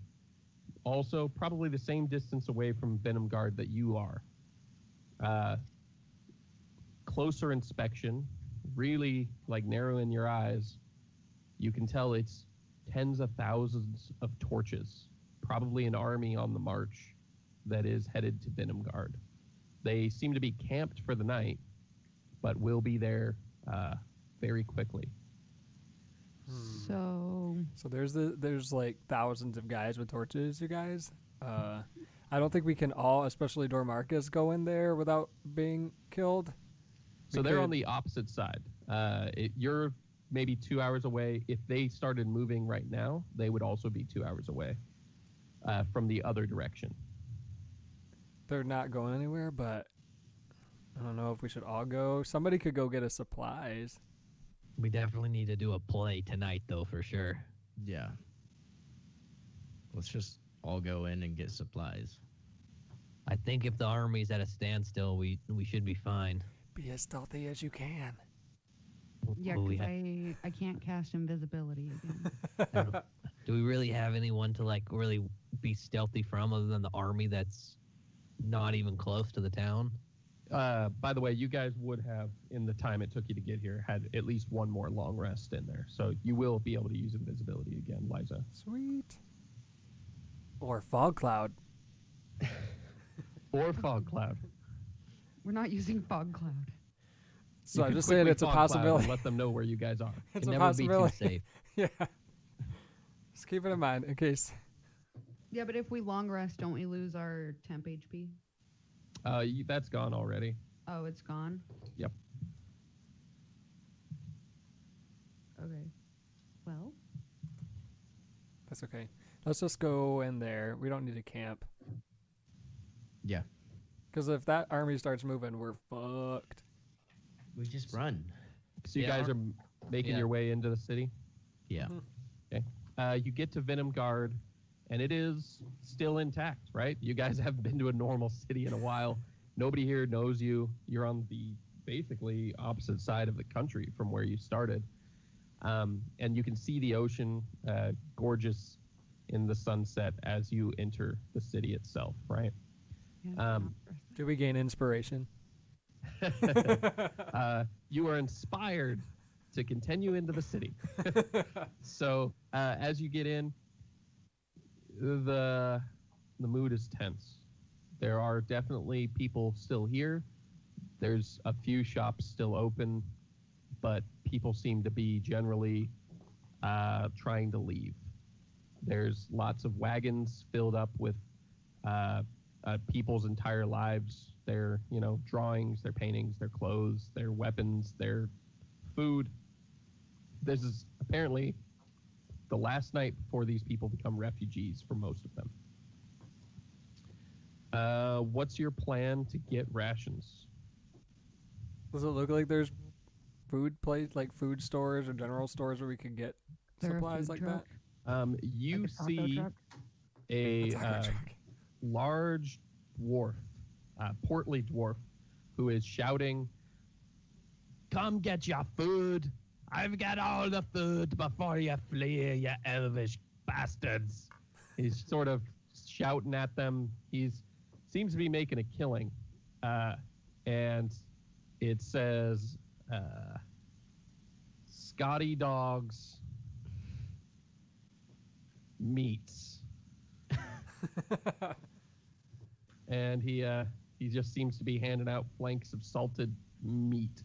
Also, probably the same distance away from Venom Guard that you are. Closer inspection, really like narrow in your eyes, you can tell it's tens of thousands of torches, probably an army on the march that is headed to Venom Guard. They seem to be camped for the night, but will be there very quickly. So So there's like thousands of guys with torches, you guys. I don't think we can all, especially Dormarcus, go in there without being killed. So they're on the opposite side. You're maybe 2 hours away. If they started moving right now, they would also be 2 hours away from the other direction. They're not going anywhere, but I don't know if we should all go. Somebody could go get us supplies. We definitely need to do a play tonight, though, for sure. Yeah. Let's just all go in and get supplies. I think if the army's at a standstill, we should be fine. Be as stealthy as you can. yeah, Will we because ha- I can't cast invisibility again. do we really have anyone to like really be stealthy from other than the army that's not even close to the town? By the way, you guys would have, in the time it took you to get here, had at least one more long rest in there. So you will be able to use invisibility again, Liza. Sweet. Or fog cloud. Or fog cloud. We're not using fog cloud. So You I'm could just saying quickly it's a fog cloud and possibility. let them know where you guys are. It's Can a never be too possibility. safe. Yeah. Just keep it in mind in case. Yeah, but if we long rest, don't we lose our temp HP? That's gone already. Oh, it's gone? Yep. Okay. Well, That's okay. Let's just go in there. We don't need to camp. Yeah. Because if that army starts moving, we're fucked. We just run. So you Yeah, guys are making yeah. your way into the city. Yeah. You get to Venom Guard, and it is still intact, right? You guys haven't been to a normal city in a while. Nobody here knows you. You're on the basically opposite side of the country from where you started. And you can see the ocean, gorgeous in the sunset as you enter the city itself, right? yeah, Do we gain inspiration? You are inspired to continue into the city. So as you get in, the mood is tense. There are definitely people still here. There's a few shops still open, but people seem to be generally trying to leave. There's lots of wagons filled up with people's entire lives their drawings, their paintings, their clothes, their weapons, their food. This is apparently the last night before these people become refugees for most of them. What's your plan to get rations? Does it look like there's food stores or general stores where we could get Is there a supplies food like truck? You Like a taco see truck? a that? large dwarf, portly dwarf, who is shouting, "Come get your food! I've got all the food before you flee, you elvish bastards!" He's sort of shouting at them. Seems to be making a killing, and it says, "Scotty Dogs meats," and he just seems to be handing out flanks of salted meat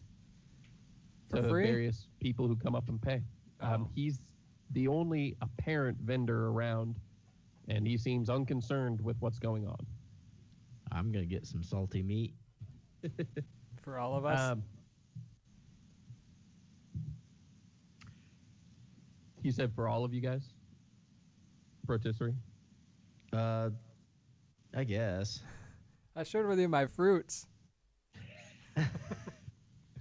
For to free? various people who come up and pay. Oh. He's the only apparent vendor around, and he seems unconcerned with what's going on. I'm gonna get some salty meat. For all of us? He said for all of you guys? Rotisserie? I guess. I shared with you my fruits.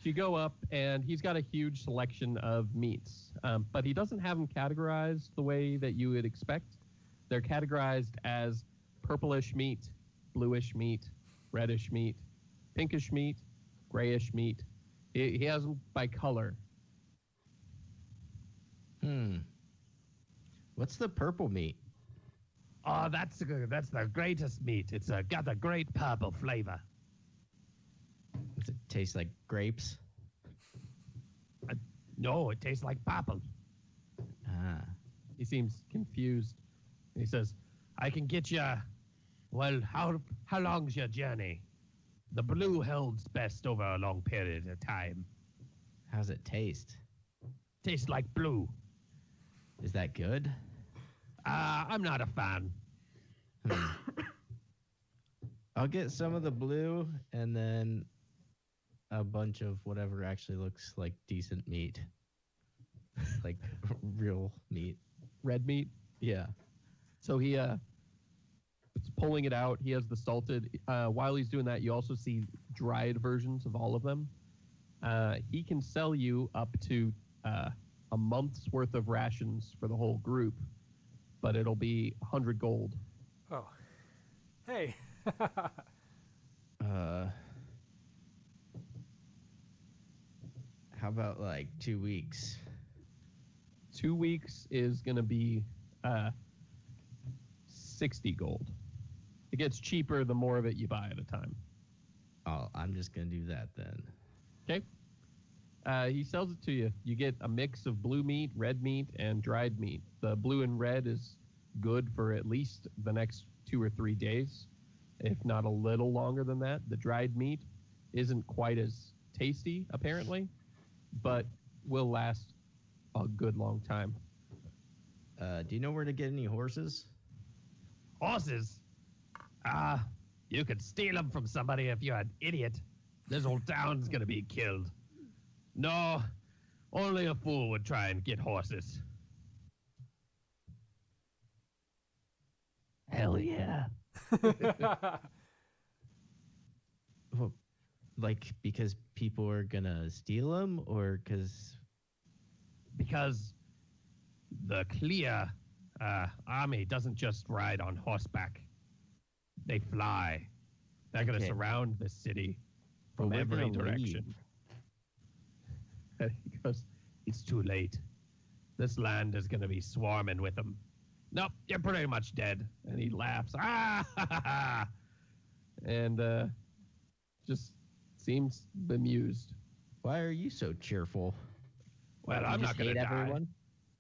You go up, and he's got a huge selection of meats, but he doesn't have them categorized the way that you would expect. They're categorized as purplish meat, bluish meat, reddish meat, pinkish meat, grayish meat. He has them by color. What's the purple meat? Oh, that's the greatest meat. It's got a great purple flavor. Does it taste like grapes? No, it tastes like purple. Ah. He seems confused. He says, "I can get you. Well, how long's your journey? The blue holds best over a long period of time. How's it taste? Tastes like blue. Is that good? I'm not a fan." I'll get some of the blue and then a bunch of whatever actually looks like decent meat. Like real meat. Red meat. Yeah. So he it's pulling it out. He has the salted. While he's doing that, you also see dried versions of all of them. He can sell you up to a month's worth of rations for the whole group, but it'll be 100 gold. Oh. Hey. How about like 2 weeks? 2 weeks is going to be 60 gold. It gets cheaper the more of it you buy at a time. Oh, I'm just gonna do that then. Okay. He sells it to you. You get a mix of blue meat, red meat, and dried meat. The blue and red is good for at least the next 2 or 3 days, if not a little longer than that. The dried meat isn't quite as tasty, apparently, but will last a good long time. Do you know where to get any horses? Horses? You could steal them from somebody if you're an idiot. This whole town's gonna be killed. No, only a fool would try and get horses. Hell yeah. Well, like because people are gonna steal them, or Because the clear army doesn't just ride on horseback. They fly. They're going to Okay. surround the city from But we're every gonna direction. He goes, "It's too late. This land is going to be swarming with them. Nope, you're pretty much dead." And he laughs. Ah! And just seems bemused. why are you so cheerful? Well, You I'm just not going to hate die. everyone?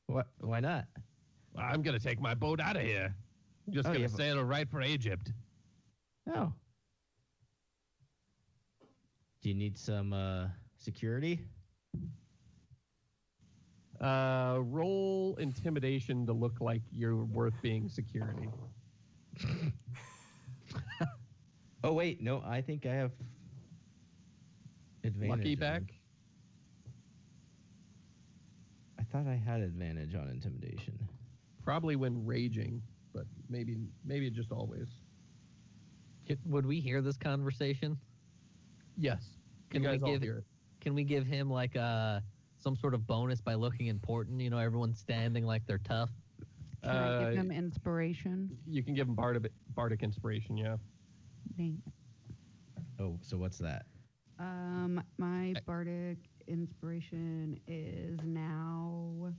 What? Why not? I'm going to take my boat out of here. I'm just Oh, going yeah, to but- sail right for Egypt. Oh. Do you need some security? Roll intimidation to look like you're worth being security. Oh wait, no, I think I have advantage. Lucky on- back. I thought I had advantage on intimidation. Probably when raging, but maybe just always. Would we hear this conversation? Yes. Can you we guys all give- hear it. Can we give him like some sort of bonus by looking important? You know, everyone's standing like they're tough. Can I give Uh, him inspiration? You can give him bardic inspiration, yeah. Dang. Oh, so what's that? My bardic inspiration is now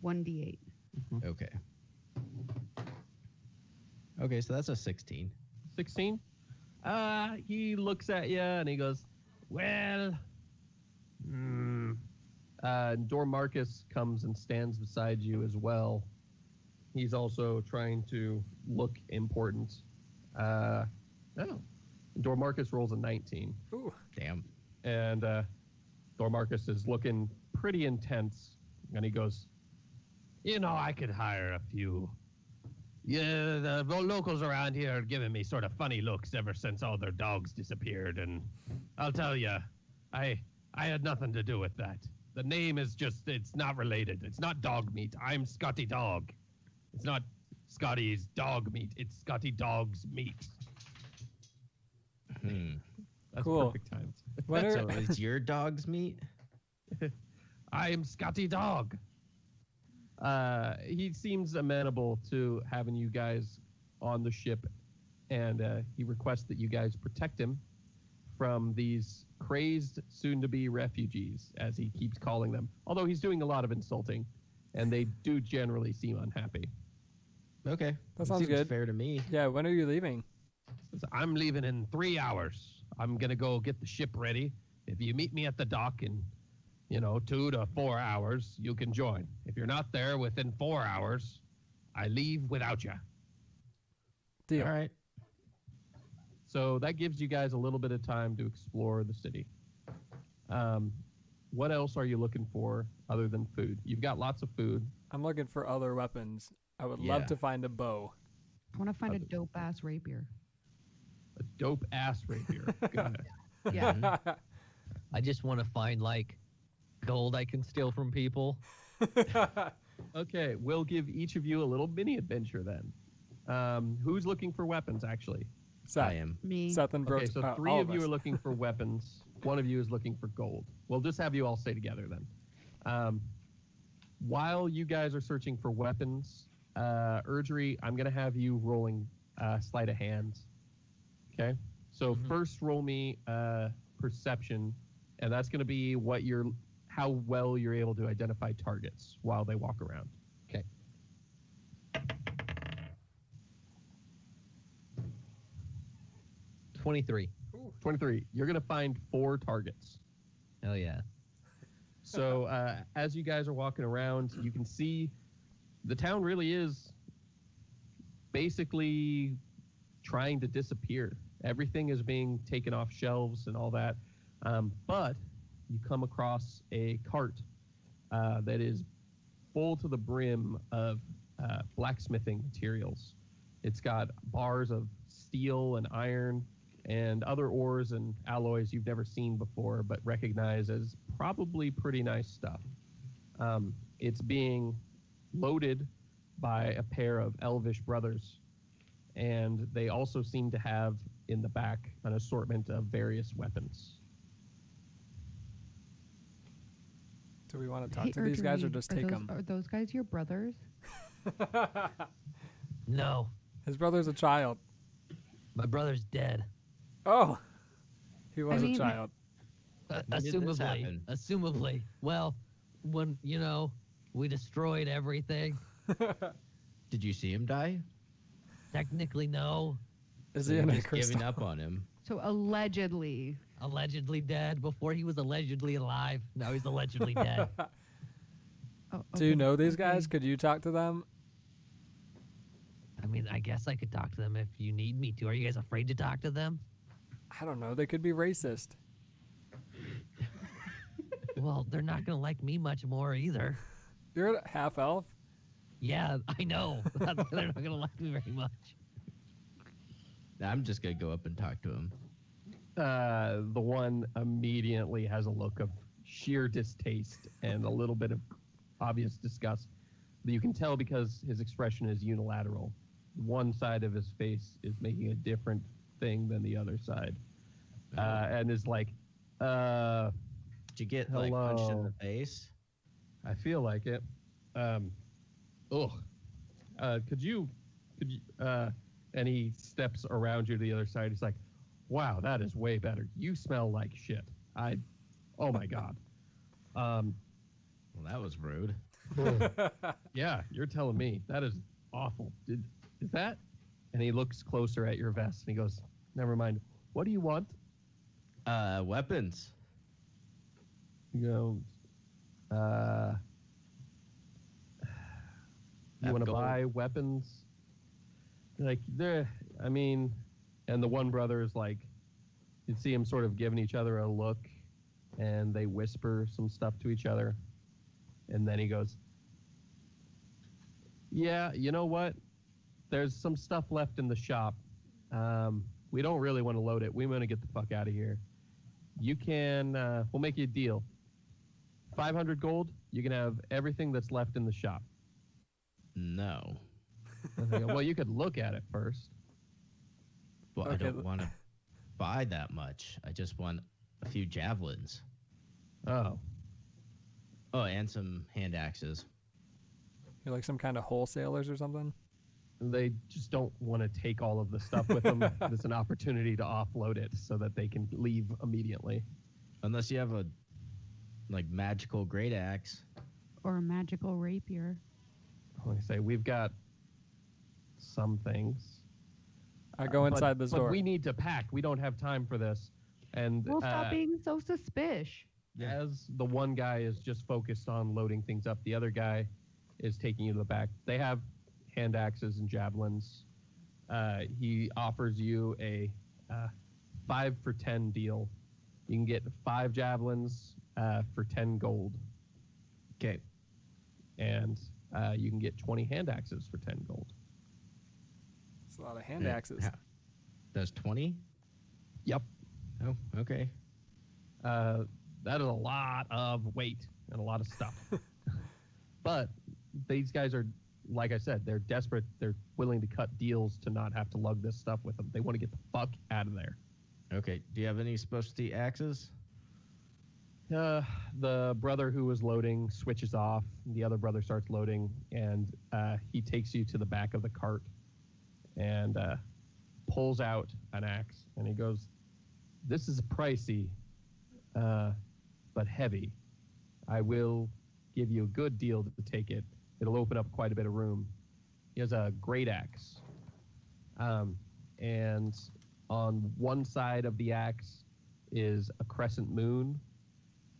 1d8. Okay. Okay, so that's a 16. 16? He looks at you and he goes, well, Dormarcus comes and stands beside you as well. He's also trying to look important. Dormarcus rolls a 19. Ooh. Damn. And Dormarcus is looking pretty intense. And he goes, you know, I could hire a few. Yeah, the locals around here are giving me sort of funny looks ever since all their dogs disappeared. And I'll tell you, I had nothing to do with that. The name is just, it's not related. It's not dog meat. I'm Scotty Dog. It's not Scotty's dog meat. It's Scotty Dog's meat. That's Cool. perfect times. When So are, it's your dog's meat? I am Scotty Dog. He seems amenable to having you guys on the ship, and he requests that you guys protect him from these crazed, soon-to-be refugees, as he keeps calling them. Although he's doing a lot of insulting, and they do generally seem unhappy. Okay. That sounds seems good. fair to me. yeah, when are you leaving? Says, I'm leaving in 3 hours. I'm gonna go get the ship ready. If you meet me at the dock in 2 to 4 hours, you can join. If you're not there within 4 hours, I leave without you. Deal. All right. So that gives you guys a little bit of time to explore the city. What else are you looking for other than food? You've got lots of food. I'm looking for other weapons. I would love Yeah. to find a bow. I want to find a dope ass rapier. A dope ass rapier. Got it. Yeah. I just want to find like gold I can steal from people. Okay, we'll give each of you a little mini adventure then. Who's looking for weapons, actually? Seth. I am. Me. Seth and Okay, Brooks. so three all of you us. are looking for weapons. One of you is looking for gold. We'll just have you all stay together then. While you guys are searching for weapons, Erdry, I'm going to have you rolling sleight of hand. Okay? So first roll me perception, and that's going to be how well you're able to identify targets while they walk around. Okay. 23. 23. You're going to find 4 targets. Hell yeah. So as you guys are walking around, you can see the town really is basically trying to disappear. Everything is being taken off shelves and all that. But you come across a cart that is full to the brim of blacksmithing materials. It's got bars of steel and iron and other ores and alloys you've never seen before, but recognize as probably pretty nice stuff. It's being loaded by a pair of elvish brothers, and they also seem to have in the back an assortment of various weapons. Do we want to talk Hey, to these guys or Erdry, just are take those- them? Are those guys your brothers? No, His brother's a child. my brother's dead. Oh, he was mean- a child. When did this Assumably. happen? Assumably. Well, when, we destroyed everything. Did you see him die? Technically, no. Is So he you're in a just giving crystal? up on him. So allegedly. Allegedly dead. Before he was allegedly alive. Now he's allegedly dead. Oh, Do you okay, know these okay. guys? Could you talk to them? I mean, I guess I could talk to them if you need me to. Are you guys afraid to talk to them? I don't know. They could be racist. Well, they're not going to like me much more either. You're a half elf. Yeah, I know. They're not going to like me very much. I'm just gonna go up and talk to him. The one immediately has a look of sheer distaste and a little bit of obvious disgust. But you can tell because his expression is unilateral. One side of his face is making a different thing than the other side, and is like, Did you get like punched in hello. the face? I feel like it. Could you, and he steps around you to the other side. He's like, wow, that is way better. You smell like shit. Oh my God. Well, that was rude. Yeah, you're telling me. That is awful. Is that? And he looks closer at your vest and he goes, never mind. What do you want? Weapons. You go, you Have want to gold. buy weapons? Like, I mean, and the one brother is like, you'd see him sort of giving each other a look and they whisper some stuff to each other. And then he goes, yeah, you know what? There's some stuff left in the shop. We don't really want to load it. We want to get the fuck out of here. You can, we'll make you a deal. 500 gold, you can have everything that's left in the shop. No. And I go, well, you could look at it first. Well, I Okay, don't want to buy that much. I just want a few javelins. Oh, Oh, and some hand axes. You're like some kind of wholesalers or something. they just don't want to take all of the stuff with them. There's an opportunity to offload it so that they can leave immediately. Unless you have a like magical great axe. Or a magical rapier. Like I say, we've got some things. I go But- inside this but door. we need to pack. We don't have time for this. And Well, stop being so suspicious. as the one guy is just focused on loading things up, the other guy is taking you to the back. They have hand axes and javelins. He offers you a 5 for 10 deal. You can get 5 javelins for 10 gold. Okay. And you can get 20 hand axes for 10 gold. It's a lot of hand axes. Does 20? Yep. Oh, okay. That is a lot of weight and a lot of stuff. But these guys are, like I said, they're desperate. They're willing to cut deals to not have to lug this stuff with them. They want to get the fuck out of there. Okay. Do you have any specialty axes? The brother who was loading switches off. The other brother starts loading, and he takes you to the back of the cart and pulls out an axe. And he goes, "This is pricey, but heavy. I will give you a good deal to take it. It'll open up quite a bit of room." He has a great axe. And on one side of the axe is a crescent moon,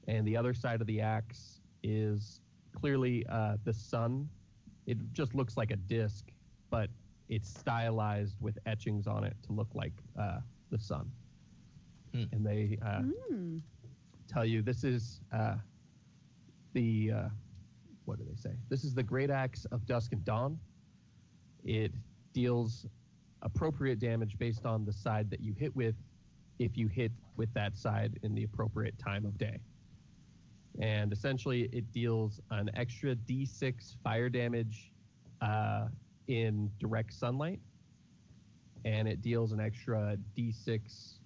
and the other side of the axe is clearly the sun. It just looks like a disc, but it's stylized with etchings on it to look like the sun. And they tell you this is what do they say? This is the Great Axe of Dusk and Dawn. It deals appropriate damage based on the side that you hit with, if you hit with that side in the appropriate time of day. And essentially, it deals an extra D6 fire damage in direct sunlight, and it deals an extra D6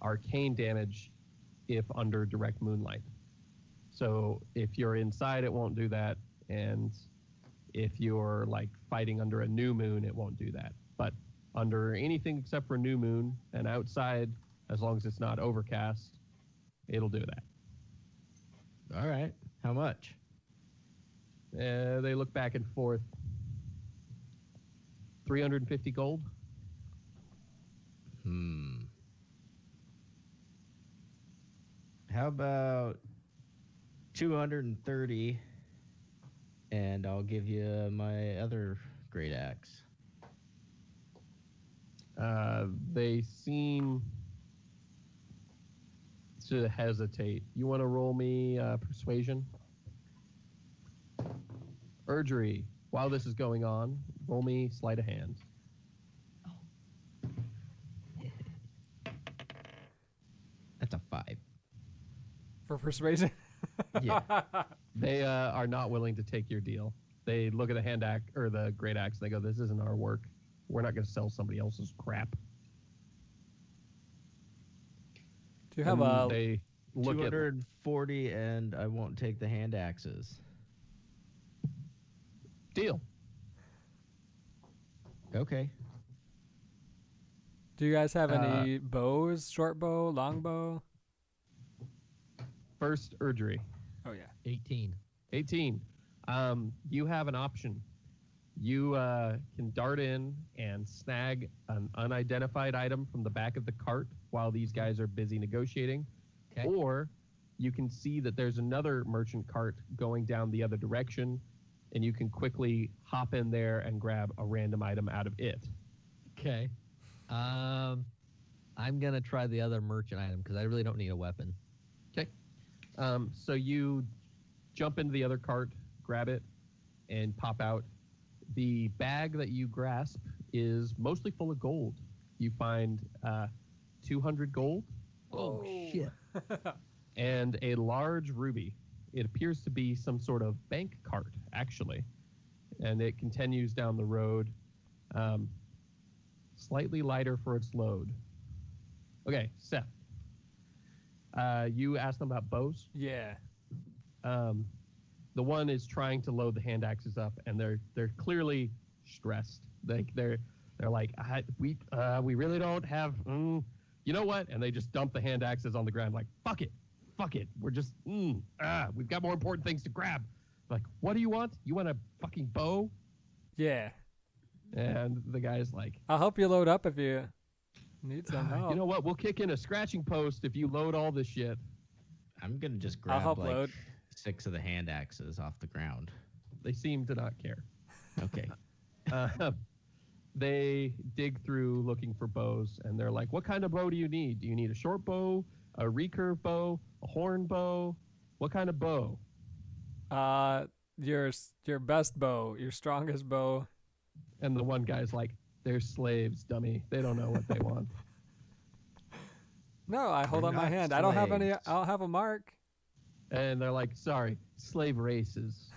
arcane damage if under direct moonlight. So if you're inside, it won't do that, and if you're like fighting under a new moon, it won't do that. But under anything except for new moon and outside, as long as it's not overcast, it'll do that. All right. How much? They look back and forth. 350 gold. How about 230, and I'll give you my other great axe. They seem to hesitate. You want to roll me persuasion? Urgery. While this is going on, roll me sleight of hand. for persuasion. Yeah. They are not willing to take your deal. They look at the hand axe or the great axe. And they go, "This isn't our work. We're not going to sell somebody else's crap." Do you have And a? They look at 240, and I won't take the hand axes. deal. Okay. Do you guys have any bows? Short bow, long bow? First Erdry. Oh yeah. 18. 18. You have an option. You can dart in and snag an unidentified item from the back of the cart while these guys are busy negotiating. Okay. Or you can see that there's another merchant cart going down the other direction, and you can quickly hop in there and grab a random item out of it. Okay. I'm gonna try the other merchant item because I really don't need a weapon. Okay. So you jump into the other cart, grab it, and pop out. The bag that you grasp is mostly full of gold. You find 200 gold Oh shit! and a large ruby. It appears to be some sort of bank cart, actually. And it continues down the road, slightly lighter for its load. Okay, Seth. You asked them about bows. Yeah. The one is trying to load the hand axes up, and they're clearly stressed. They're like, we really don't have. You know what? And they just dump the hand axes on the ground, like, fuck it. We're just we've got more important things to grab. Like, what do you want? You want a fucking bow? Yeah. And the guy's like, I'll help you load up if you need some help. you know what? We'll kick in a scratching post if you load all this shit. I'm gonna just I'll grab help like load. 6 of the hand axes off the ground. They seem to not care. Okay. They dig through looking for bows, and they're like, what kind of bow do you need? Do you need a short bow, a recurve bow, a horn bow? What kind of bow? Your best bow, your strongest bow. And the one guy's like, they're slaves, dummy. They don't know what they want. No, I hold We're up my not hand. I don't have any. slaves. I don't have a mark. And they're like, sorry, slave races.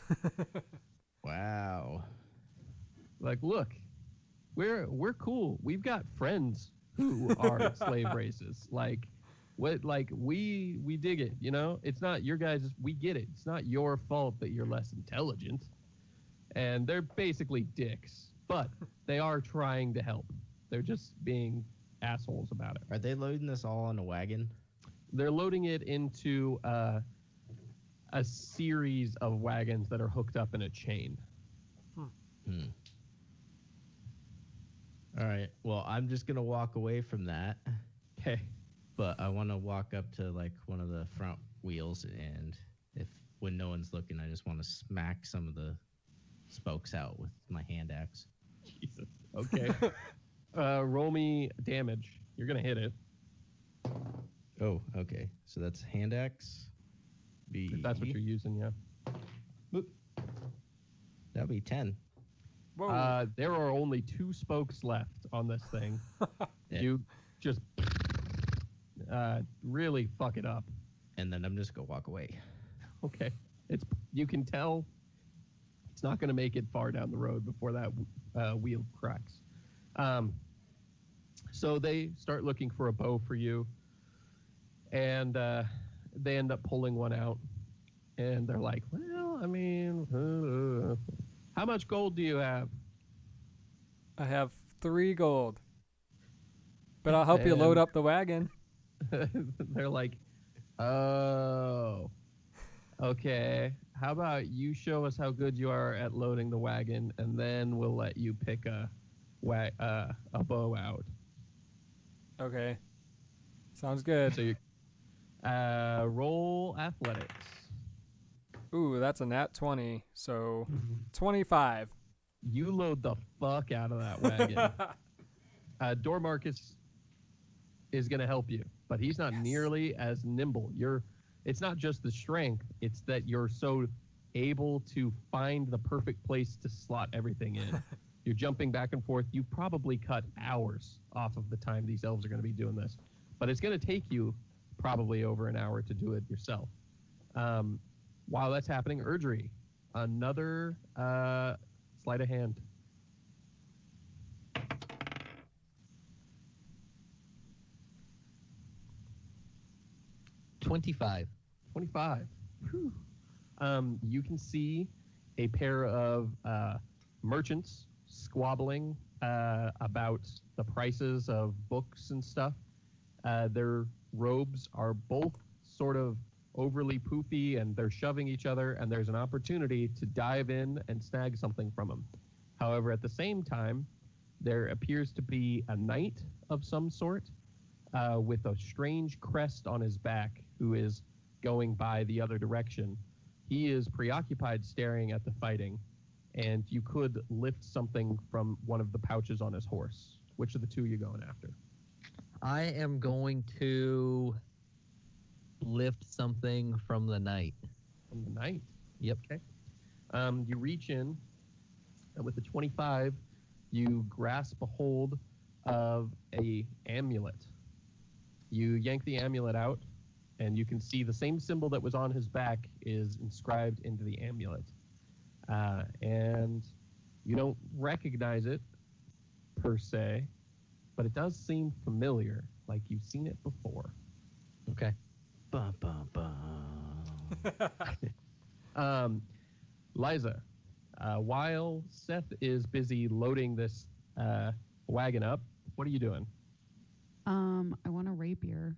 Wow. Like, look, we're cool. We've got friends who are slave races. Like, what? Like, we dig it. You know, it's not your guys. We get it. It's not your fault that you're less intelligent. And they're basically dicks, but they are trying to help. They're just being assholes about it. Are they loading this all on a wagon? They're loading it into a series of wagons that are hooked up in a chain. All right. Well, I'm just gonna walk away from that, Okay. but I want to walk up to like one of the front wheels, and when no one's looking, I just want to smack some of the spokes out with my hand axe. Jesus. Okay. Roll me damage. You're gonna hit it. Oh, okay. So that's hand axe. If that's what you're using, yeah. That'll be 10. Whoa. There are only 2 spokes left on this thing. Yeah. You just really fuck it up. And then I'm just gonna walk away. Okay. You can tell it's not going to make it far down the road before that wheel cracks. So they start looking for a bow for you, and they end up pulling one out, and they're like, well, I mean, how much gold do you have? I have 3 gold. But I'll help you load And- up the wagon. They're like, oh, okay. How about you show us how good you are at loading the wagon, and then we'll let you pick a bow out. Okay. Sounds good. So you roll athletics. Ooh, that's a nat 20. So 25. You load the fuck out of that wagon. Dormarcus is going to help you, but he's not nearly as nimble. It's not just the strength, it's that you're so able to find the perfect place to slot everything in. You're jumping back and forth. You probably cut hours off of the time these elves are going to be doing this, but it's going to take you probably over an hour to do it yourself. While that's happening, Erdry, another sleight of hand. 25. 25. Whew. You can see a pair of merchants squabbling about the prices of books and stuff. Their robes are both sort of overly poofy and they're shoving each other, and there's an opportunity to dive in and snag something from them. However, at the same time, there appears to be a knight of some sort with a strange crest on his back who is going by the other direction. He is preoccupied staring at the fighting, and you could lift something from one of the pouches on his horse. Which of the two are you going after? I am going to lift something from the knight. From the knight. Yep. Okay. You reach in, and with the 25, you grasp a hold of a amulet. You yank the amulet out, and you can see the same symbol that was on his back is inscribed into the amulet. And you don't recognize it, per se, but it does seem familiar, like you've seen it before. Okay. Bum, bum, bum. Liza, while Seth is busy loading this wagon up, what are you doing? I want a rapier.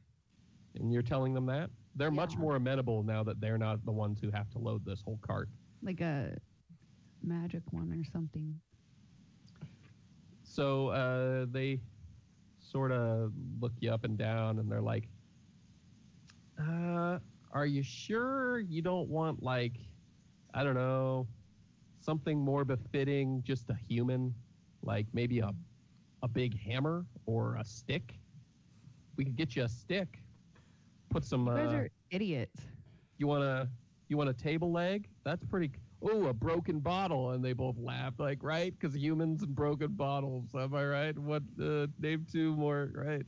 And you're telling them that? They're much Yeah. more amenable now that they're not the ones who have to load this whole cart. Like a magic one or something. So they sort of look you up and down, and they're like, are you sure you don't want, like, I don't know, something more befitting just a human? Like maybe a big hammer or a stick? We could get you a stick. Put some... You guys are idiots. You want a table leg? That's pretty... Oh, a broken bottle. And they both laugh, like, right? Because humans and broken bottles. Am I right? What, name two more, right?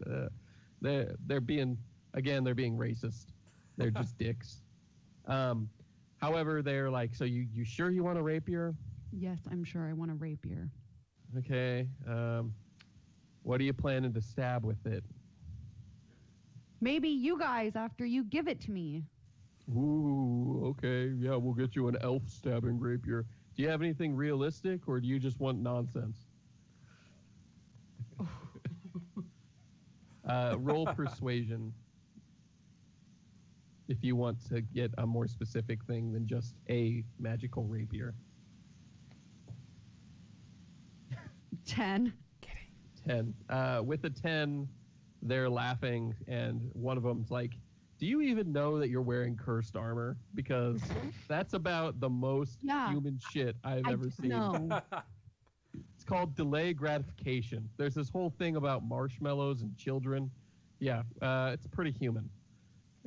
They're being racist. They're just dicks. However, they're like, so you sure you want a rapier? Yes, I'm sure I want a rapier. Okay. What are you planning to stab with it? Maybe you guys after you give it to me. Ooh, okay. Yeah, we'll get you an elf stabbing rapier. Do you have anything realistic, or do you just want nonsense? Roll persuasion if you want to get a more specific thing than just a magical rapier. 10. 10. With a 10, they're laughing, and one of them's like, do you even know that you're wearing cursed armor? Because that's about the most human shit I've ever seen. No. It's called delay gratification. There's this whole thing about marshmallows and children. Yeah, it's pretty human.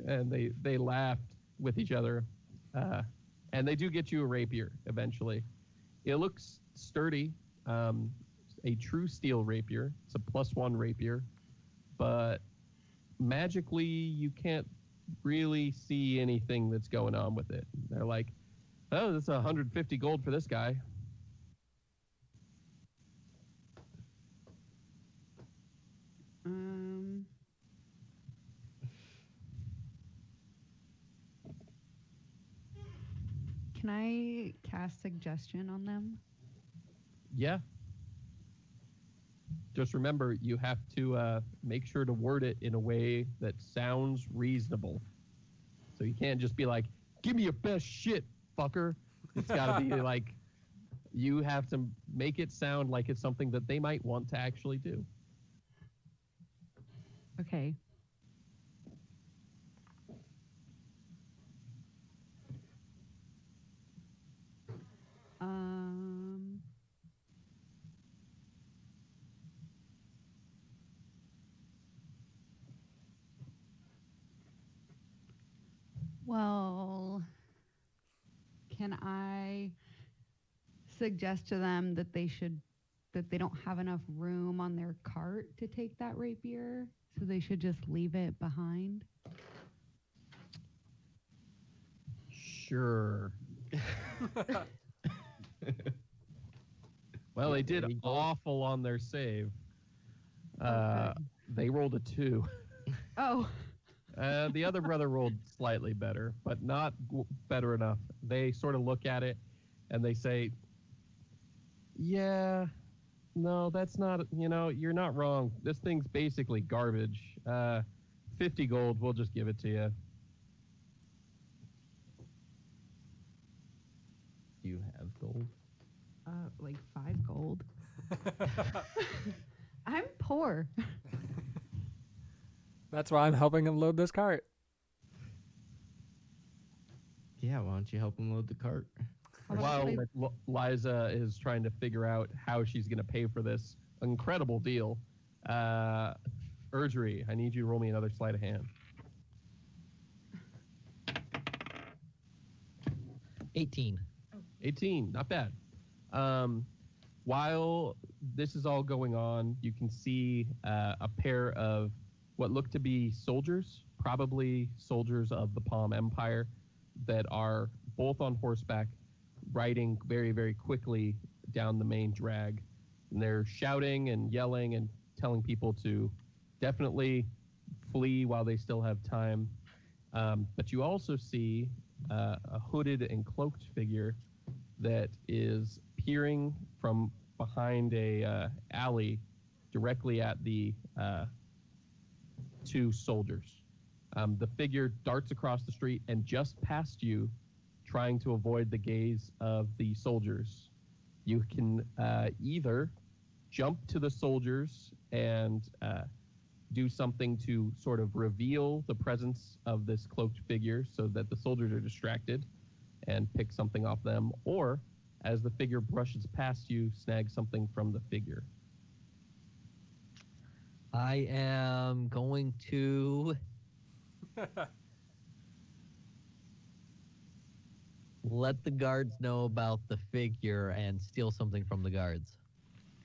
And they laughed with each other. And they do get you a rapier eventually. It looks sturdy. A true steel rapier. It's a +1 rapier. But magically, you can't really see anything that's going on with it. They're like, oh, that's 150 gold for this guy. Can I cast suggestion on them? Yeah. Just remember, you have to make sure to word it in a way that sounds reasonable. So you can't just be like, give me your best shit, fucker. It's got to be like, you have to make it sound like it's something that they might want to actually do. Okay. Well, can I suggest to them that they don't have enough room on their cart to take that rapier, so they should just leave it behind? Sure. Well, they did There you go. awful on their save. Okay. They rolled a 2. Oh, The other brother rolled slightly better, but not better enough. They sort of look at it and they say, yeah, no, that's not, you're not wrong. This thing's basically garbage. 50 gold, we'll just give it to you. Do you have gold? like 5 gold. I'm poor. That's why I'm helping him load this cart. Yeah, why don't you help him load the cart? How about While I play- Liza is trying to figure out how she's going to pay for this incredible deal, Erdry, I need you to roll me another sleight of hand. 18. 18, not bad. While this is all going on, you can see a pair of what look to be soldiers, probably soldiers of the Palm Empire, that are both on horseback, riding very, very quickly down the main drag. And they're shouting and yelling and telling people to definitely flee while they still have time. But you also see a hooded and cloaked figure that is peering from behind a alley directly at the two soldiers. The figure darts across the street and just past you, trying to avoid the gaze of the soldiers. You can either jump to the soldiers and do something to sort of reveal the presence of this cloaked figure so that the soldiers are distracted and pick something off them, or as the figure brushes past you, snag something from the figure. I am going to let the guards know about the figure and steal something from the guards.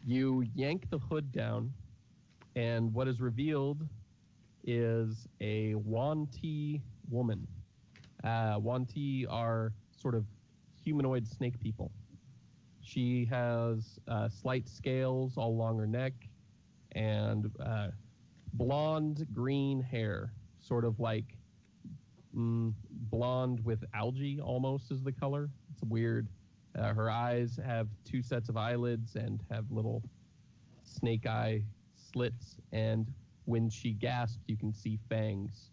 You yank the hood down, and what is revealed is a Wanti woman. Wanti are sort of humanoid snake people. She has slight scales all along her neck and blonde green hair, sort of like blonde with algae almost is the color. It's weird. Her eyes have two sets of eyelids and have little snake eye slits, and when she gasps, you can see fangs.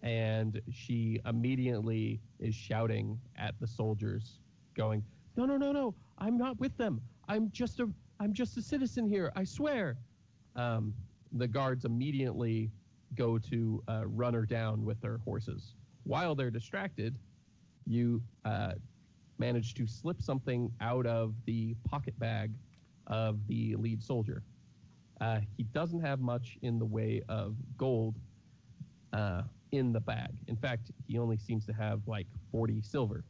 And she immediately is shouting at the soldiers, going, "No, no, no, no! I'm not with them. I'm just a citizen here. I swear." The guards immediately go to run her down with their horses. While they're distracted, you manage to slip something out of the pocket bag of the lead soldier. He doesn't have much in the way of gold in the bag. In fact, he only seems to have like 40 silver.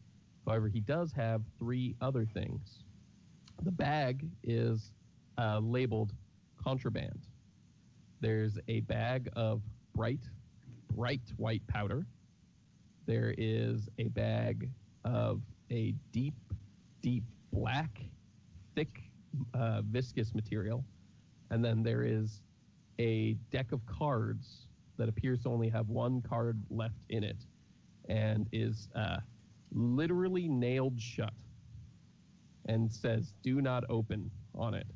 However, he does have 3 other things. The bag is labeled contraband. There's a bag of bright white powder. There is a bag of a deep black, thick, viscous material. And then there is a deck of cards that appears to only have 1 card left in it and is literally nailed shut and says, "Do not open" on it.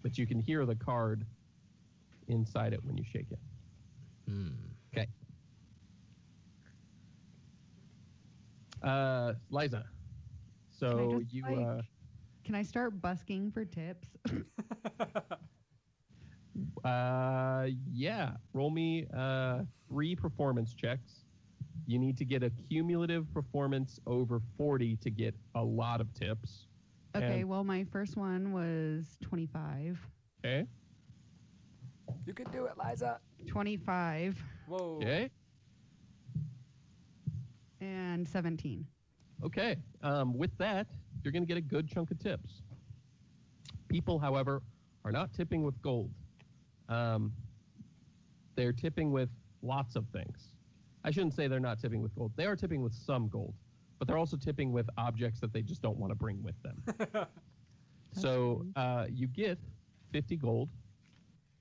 But you can hear the card inside it when you shake it. Okay. Liza. Can I So just, you can I start busking for tips? yeah, roll me 3 performance checks. You need to get a cumulative performance over 40 to get a lot of tips. Okay, And- well, my first one was 25. Okay. You can do it, Liza. 25 Whoa. Okay. and 17. Okay. With that, you're going to get a good chunk of tips. People, however, are not tipping with gold. They're tipping with lots of things. I shouldn't say they're not tipping with gold. They are tipping with some gold, but they're also tipping with objects that they just don't want to bring with them. So you get 50 gold.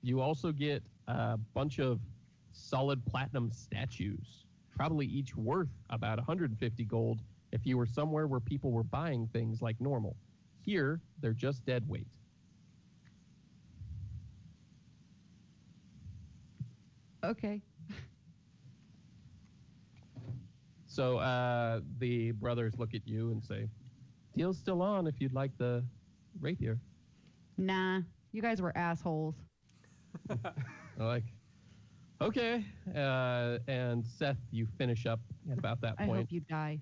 You also get a bunch of solid platinum statues, probably each worth about 150 gold if you were somewhere where people were buying things like normal. Here, they're just dead weight. Okay. So the brothers look at you and say, deal's still on if you'd like the rapier. Nah, you guys were assholes. I'm like, okay. And Seth, you finish up at about that I point. hope you die.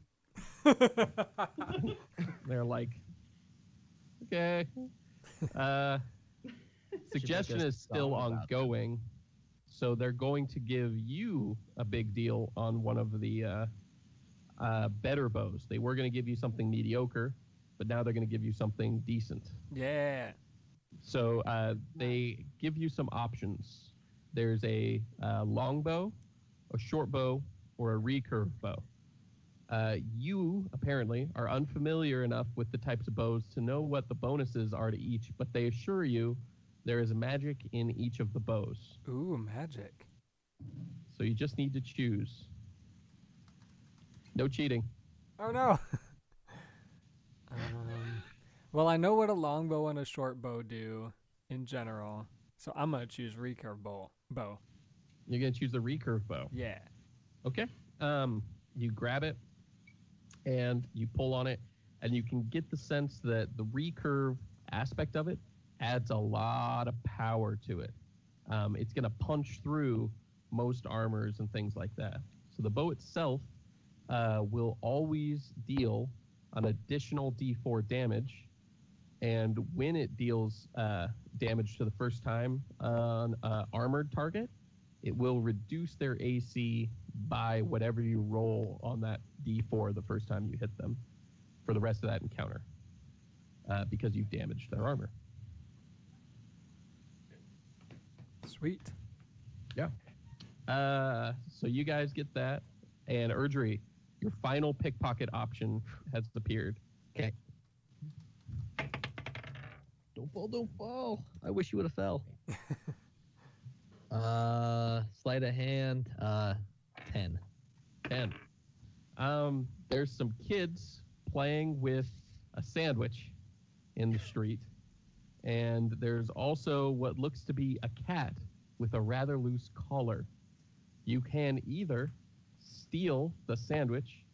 They're like, okay. Suggestion is still ongoing. So they're going to give you a big deal on one of the better bows. They were going to give you something mediocre, but now they're going to give you something decent. Yeah. So they give you some options. There's a long bow, a short bow, or a recurve bow. You apparently are unfamiliar enough with the types of bows to know what the bonuses are to each, but they assure you there is magic in each of the bows. Ooh, magic. So you just need to choose. No cheating. Oh no. Well, I know what a longbow and a short bow do in general, so I'm gonna choose recurve bow. You're going to choose the recurve bow. Yeah. Okay. You grab it and you pull on it, and you can get the sense that the recurve aspect of it adds a lot of power to it. It's going to punch through most armors and things like that. So the bow itself will always deal an additional D4 damage, and when it deals damage to the first time on an armored target, it will reduce their AC by whatever you roll on that D4 the first time you hit them for the rest of that encounter, because you've damaged their armor. Sweet. Yeah. So you guys get that, and Erdry, your final pickpocket option has appeared. Okay. Don't fall. I wish you would have fell. Sleight of hand, 10. 10. There's some kids playing with a sandwich in the street, and there's also what looks to be a cat with a rather loose collar. You can either steal the sandwich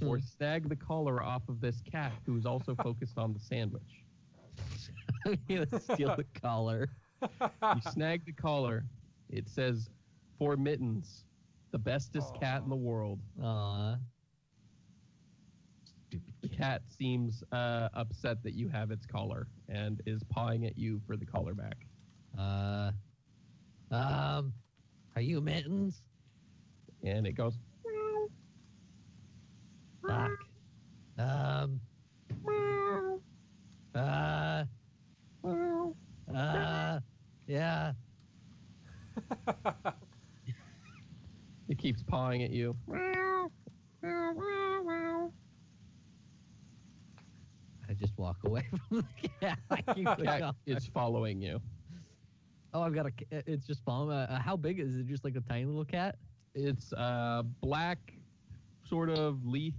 or snag the collar off of this cat who's also focused on the sandwich. I'm gonna steal the collar. You snag the collar. It says, "For Mittens, the bestest cat in the world." Aw. The cat seems upset that you have its collar and is pawing at you for the collar back. Are you Mittens? And it goes, Fuck. Yeah. it keeps pawing at you. I just walk away from the cat. I keep The the cat collar. is following you. Oh, I've got it's just following. How big is it? Just like a tiny little cat? It's a black, sort of lithe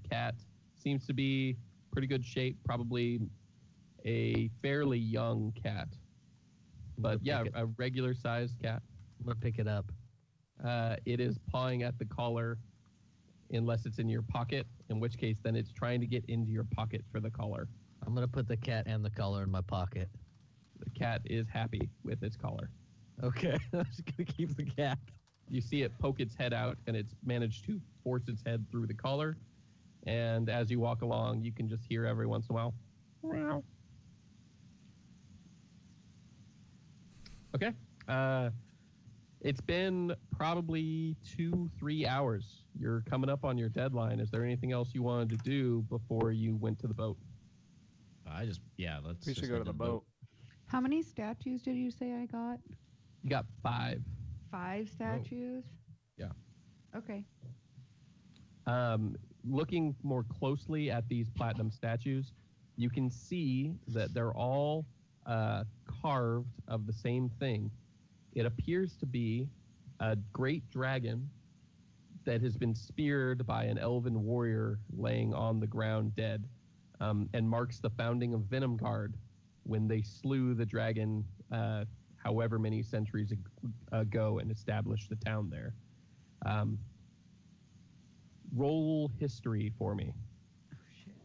cat. Seems to be pretty good shape. Probably a fairly young cat. But yeah, a regular sized cat. I'm gonna pick it up. It is pawing at the collar unless it's in your pocket, in which case then it's trying to get into your pocket for the collar. I'm gonna put the cat and the collar in my pocket. The cat is happy with its collar. Okay, I'm just gonna keep the cat. You see it poke its head out, and it's managed to force its head through the collar. And as you walk along, you can just hear every once in a while. Meow. Okay. It's been probably 2-3 hours. You're coming up on your deadline. Is there anything else you wanted to do before you went to the boat? Let's. We should go to the boat. How many statues did you say I got? You got 5. 5 statues? Yeah. Okay. Looking more closely at these platinum statues, you can see that they're all carved of the same thing. It appears to be a great dragon that has been speared by an elven warrior laying on the ground dead, and marks the founding of Venomguard when they slew the dragon however many centuries ago and established the town there. Roll history for me. Oh shit.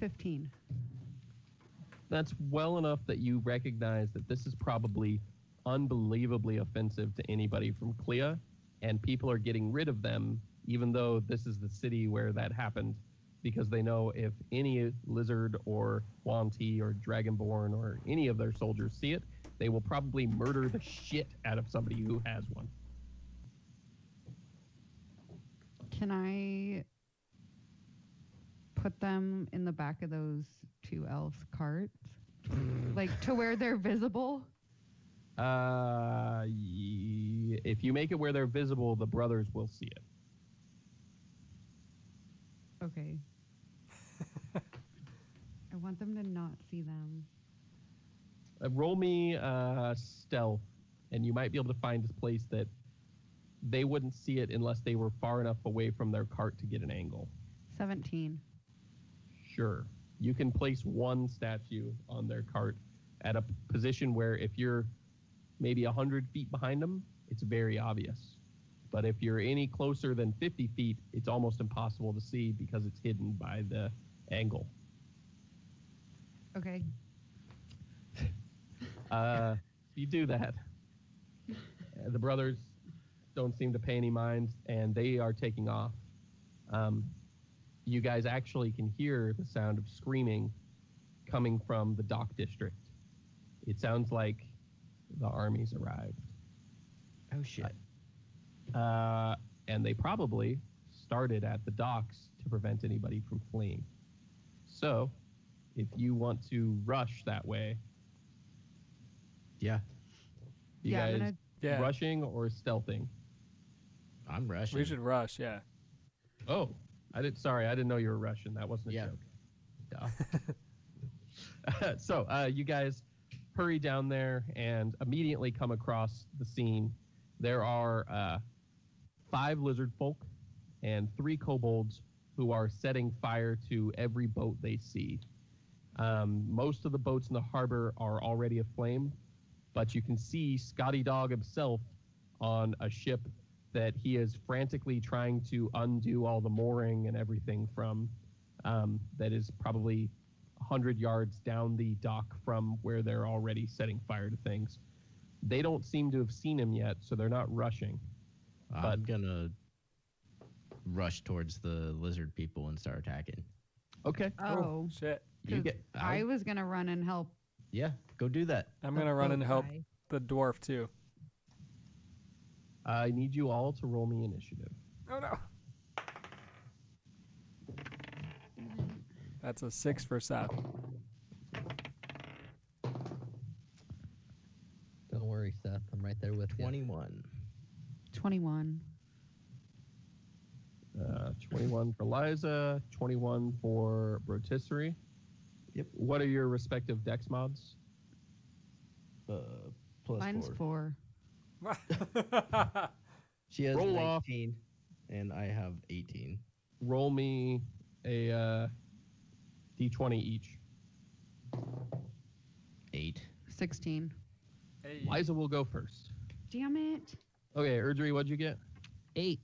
15. That's well enough that you recognize that this is probably unbelievably offensive to anybody from Clea, and people are getting rid of them, even though this is the city where that happened, because they know if any lizard or Wanti or Dragonborn or any of their soldiers see it, they will probably murder the shit out of somebody who has one. Can I put them in the back of those 2 elf carts? Like to where they're visible? If you make it where they're visible, the brothers will see it. Okay. I want them to not see them. Roll me stealth, and you might be able to find a place that they wouldn't see it unless they were far enough away from their cart to get an angle. 17. Sure. You can place one statue on their cart at a position where if you're maybe 100 feet behind them, it's very obvious. But if you're any closer than 50 feet, it's almost impossible to see because it's hidden by the angle. Okay. You do that. The brothers don't seem to pay any mind, and they are taking off. You guys actually can hear the sound of screaming coming from the dock district. It sounds like the army's arrived. Oh shit. And they probably started at the docks to prevent anybody from fleeing. So, if you want to rush that way, Yeah, you Yeah, I'm guys gonna- Yeah. rushing or stealthing? I'm rushing. We should rush, yeah. Oh, I didn't know you were Russian. That wasn't a Yeah. joke. Duh. So you guys hurry down there and immediately come across the scene. There are 5 lizard folk and 3 kobolds who are setting fire to every boat they see. Most of the boats in the harbor are already aflame, but you can see Scotty Dog himself on a ship that he is frantically trying to undo all the mooring and everything from, that is probably 100 yards down the dock from where they're already setting fire to things. They don't seem to have seen him yet, so they're not rushing. I'm gonna rush towards the lizard people and start attacking. Okay. Oh. Shit. You 'Cause get. I was going to run and help. Yeah, go do that. I'm the going to run boat and help guy. the dwarf, too. I need you all to roll me initiative. Oh, no. That's a 6 for Seth. Don't worry, Seth. I'm right there with you. 21. 21. 21 for Liza, 21 for Rotisserie. Yep. What are your respective dex mods? Plus Mine's 4. 4. She has Roll off. 19, and I have 18. Roll me a d20 each. 8. 16. Hey. Liza will go first. Damn it. Okay, Erdry, what'd you get? 8.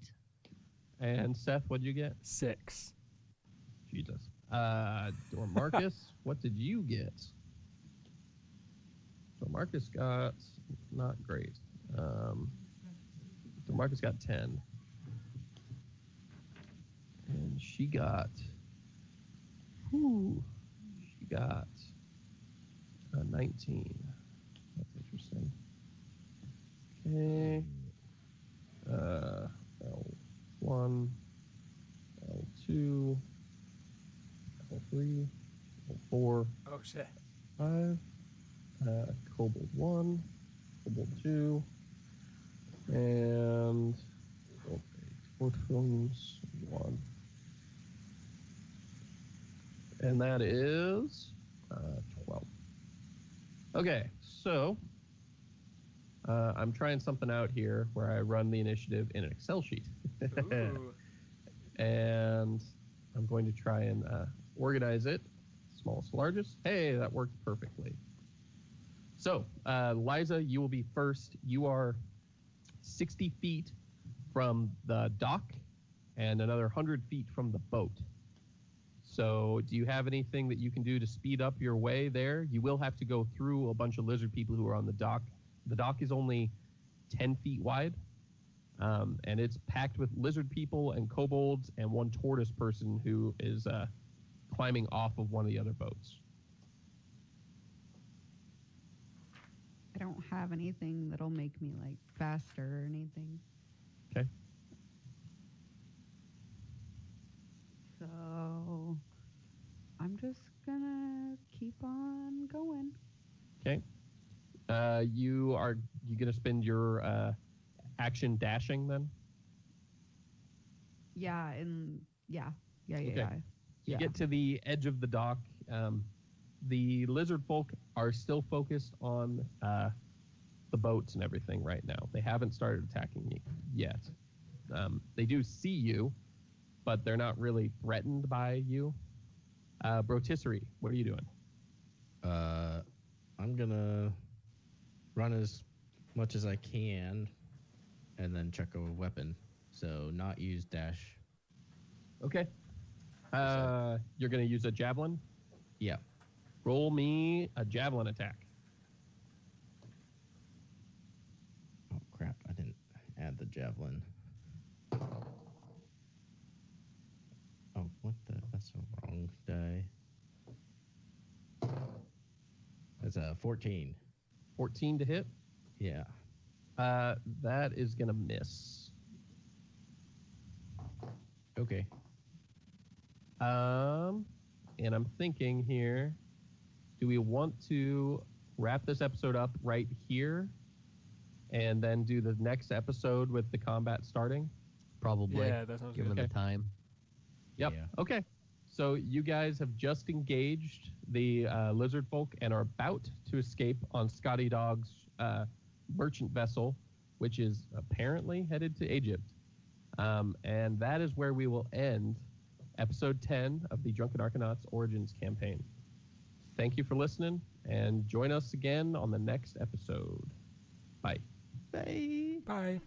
And Seth, what'd you get? 6. Jesus. Marcus, what did you get? So Marcus got not great. So Marcus got 10. And she got a 19. That's Okay. L1, L2, L3, L4, Oh shit. 5, Kobold 1, Kobold 2, and Tortoise 1. And that is 12. Okay, so I'm trying something out here where I run the initiative in an Excel sheet. Ooh. And I'm going to try and organize it, smallest to largest. Hey, that worked perfectly. So, Liza, you will be first. You are 60 feet from the dock and another 100 feet from the boat. So, do you have anything that you can do to speed up your way there? You will have to go through a bunch of lizard people who are on the dock. The dock is only 10 feet wide, and it's packed with lizard people and kobolds and one tortoise person who is climbing off of one of the other boats. I don't have anything that'll make me like faster or anything. Okay. So I'm just gonna keep on going. Okay. You gonna spend your action dashing then? Yeah, and yeah. You Yeah. get to the edge of the dock. The lizard folk are still focused on the boats and everything right now. They haven't started attacking you yet. They do see you, but they're not really threatened by you. Brotisserie, what are you doing? I'm gonna run as much as I can, and then check a weapon. So not use dash. Okay. You're gonna use a javelin? Yeah. Roll me a javelin attack. Oh crap! I didn't add the javelin. Oh, what the? That's the wrong die. That's a 14. 14 to hit. Yeah. That is gonna miss. Okay. And I'm thinking here, do we want to wrap this episode up right here and then do the next episode with the combat starting? Probably. Yeah, that sounds Given good. the time. Yep. Yeah. Okay. So you guys have just engaged the lizard folk and are about to escape on Scotty Dog's merchant vessel, which is apparently headed to Egypt. And that is where we will end episode 10 of the Drunken Arcanauts Origins campaign. Thank you for listening, and join us again on the next episode. Bye. Bye. Bye.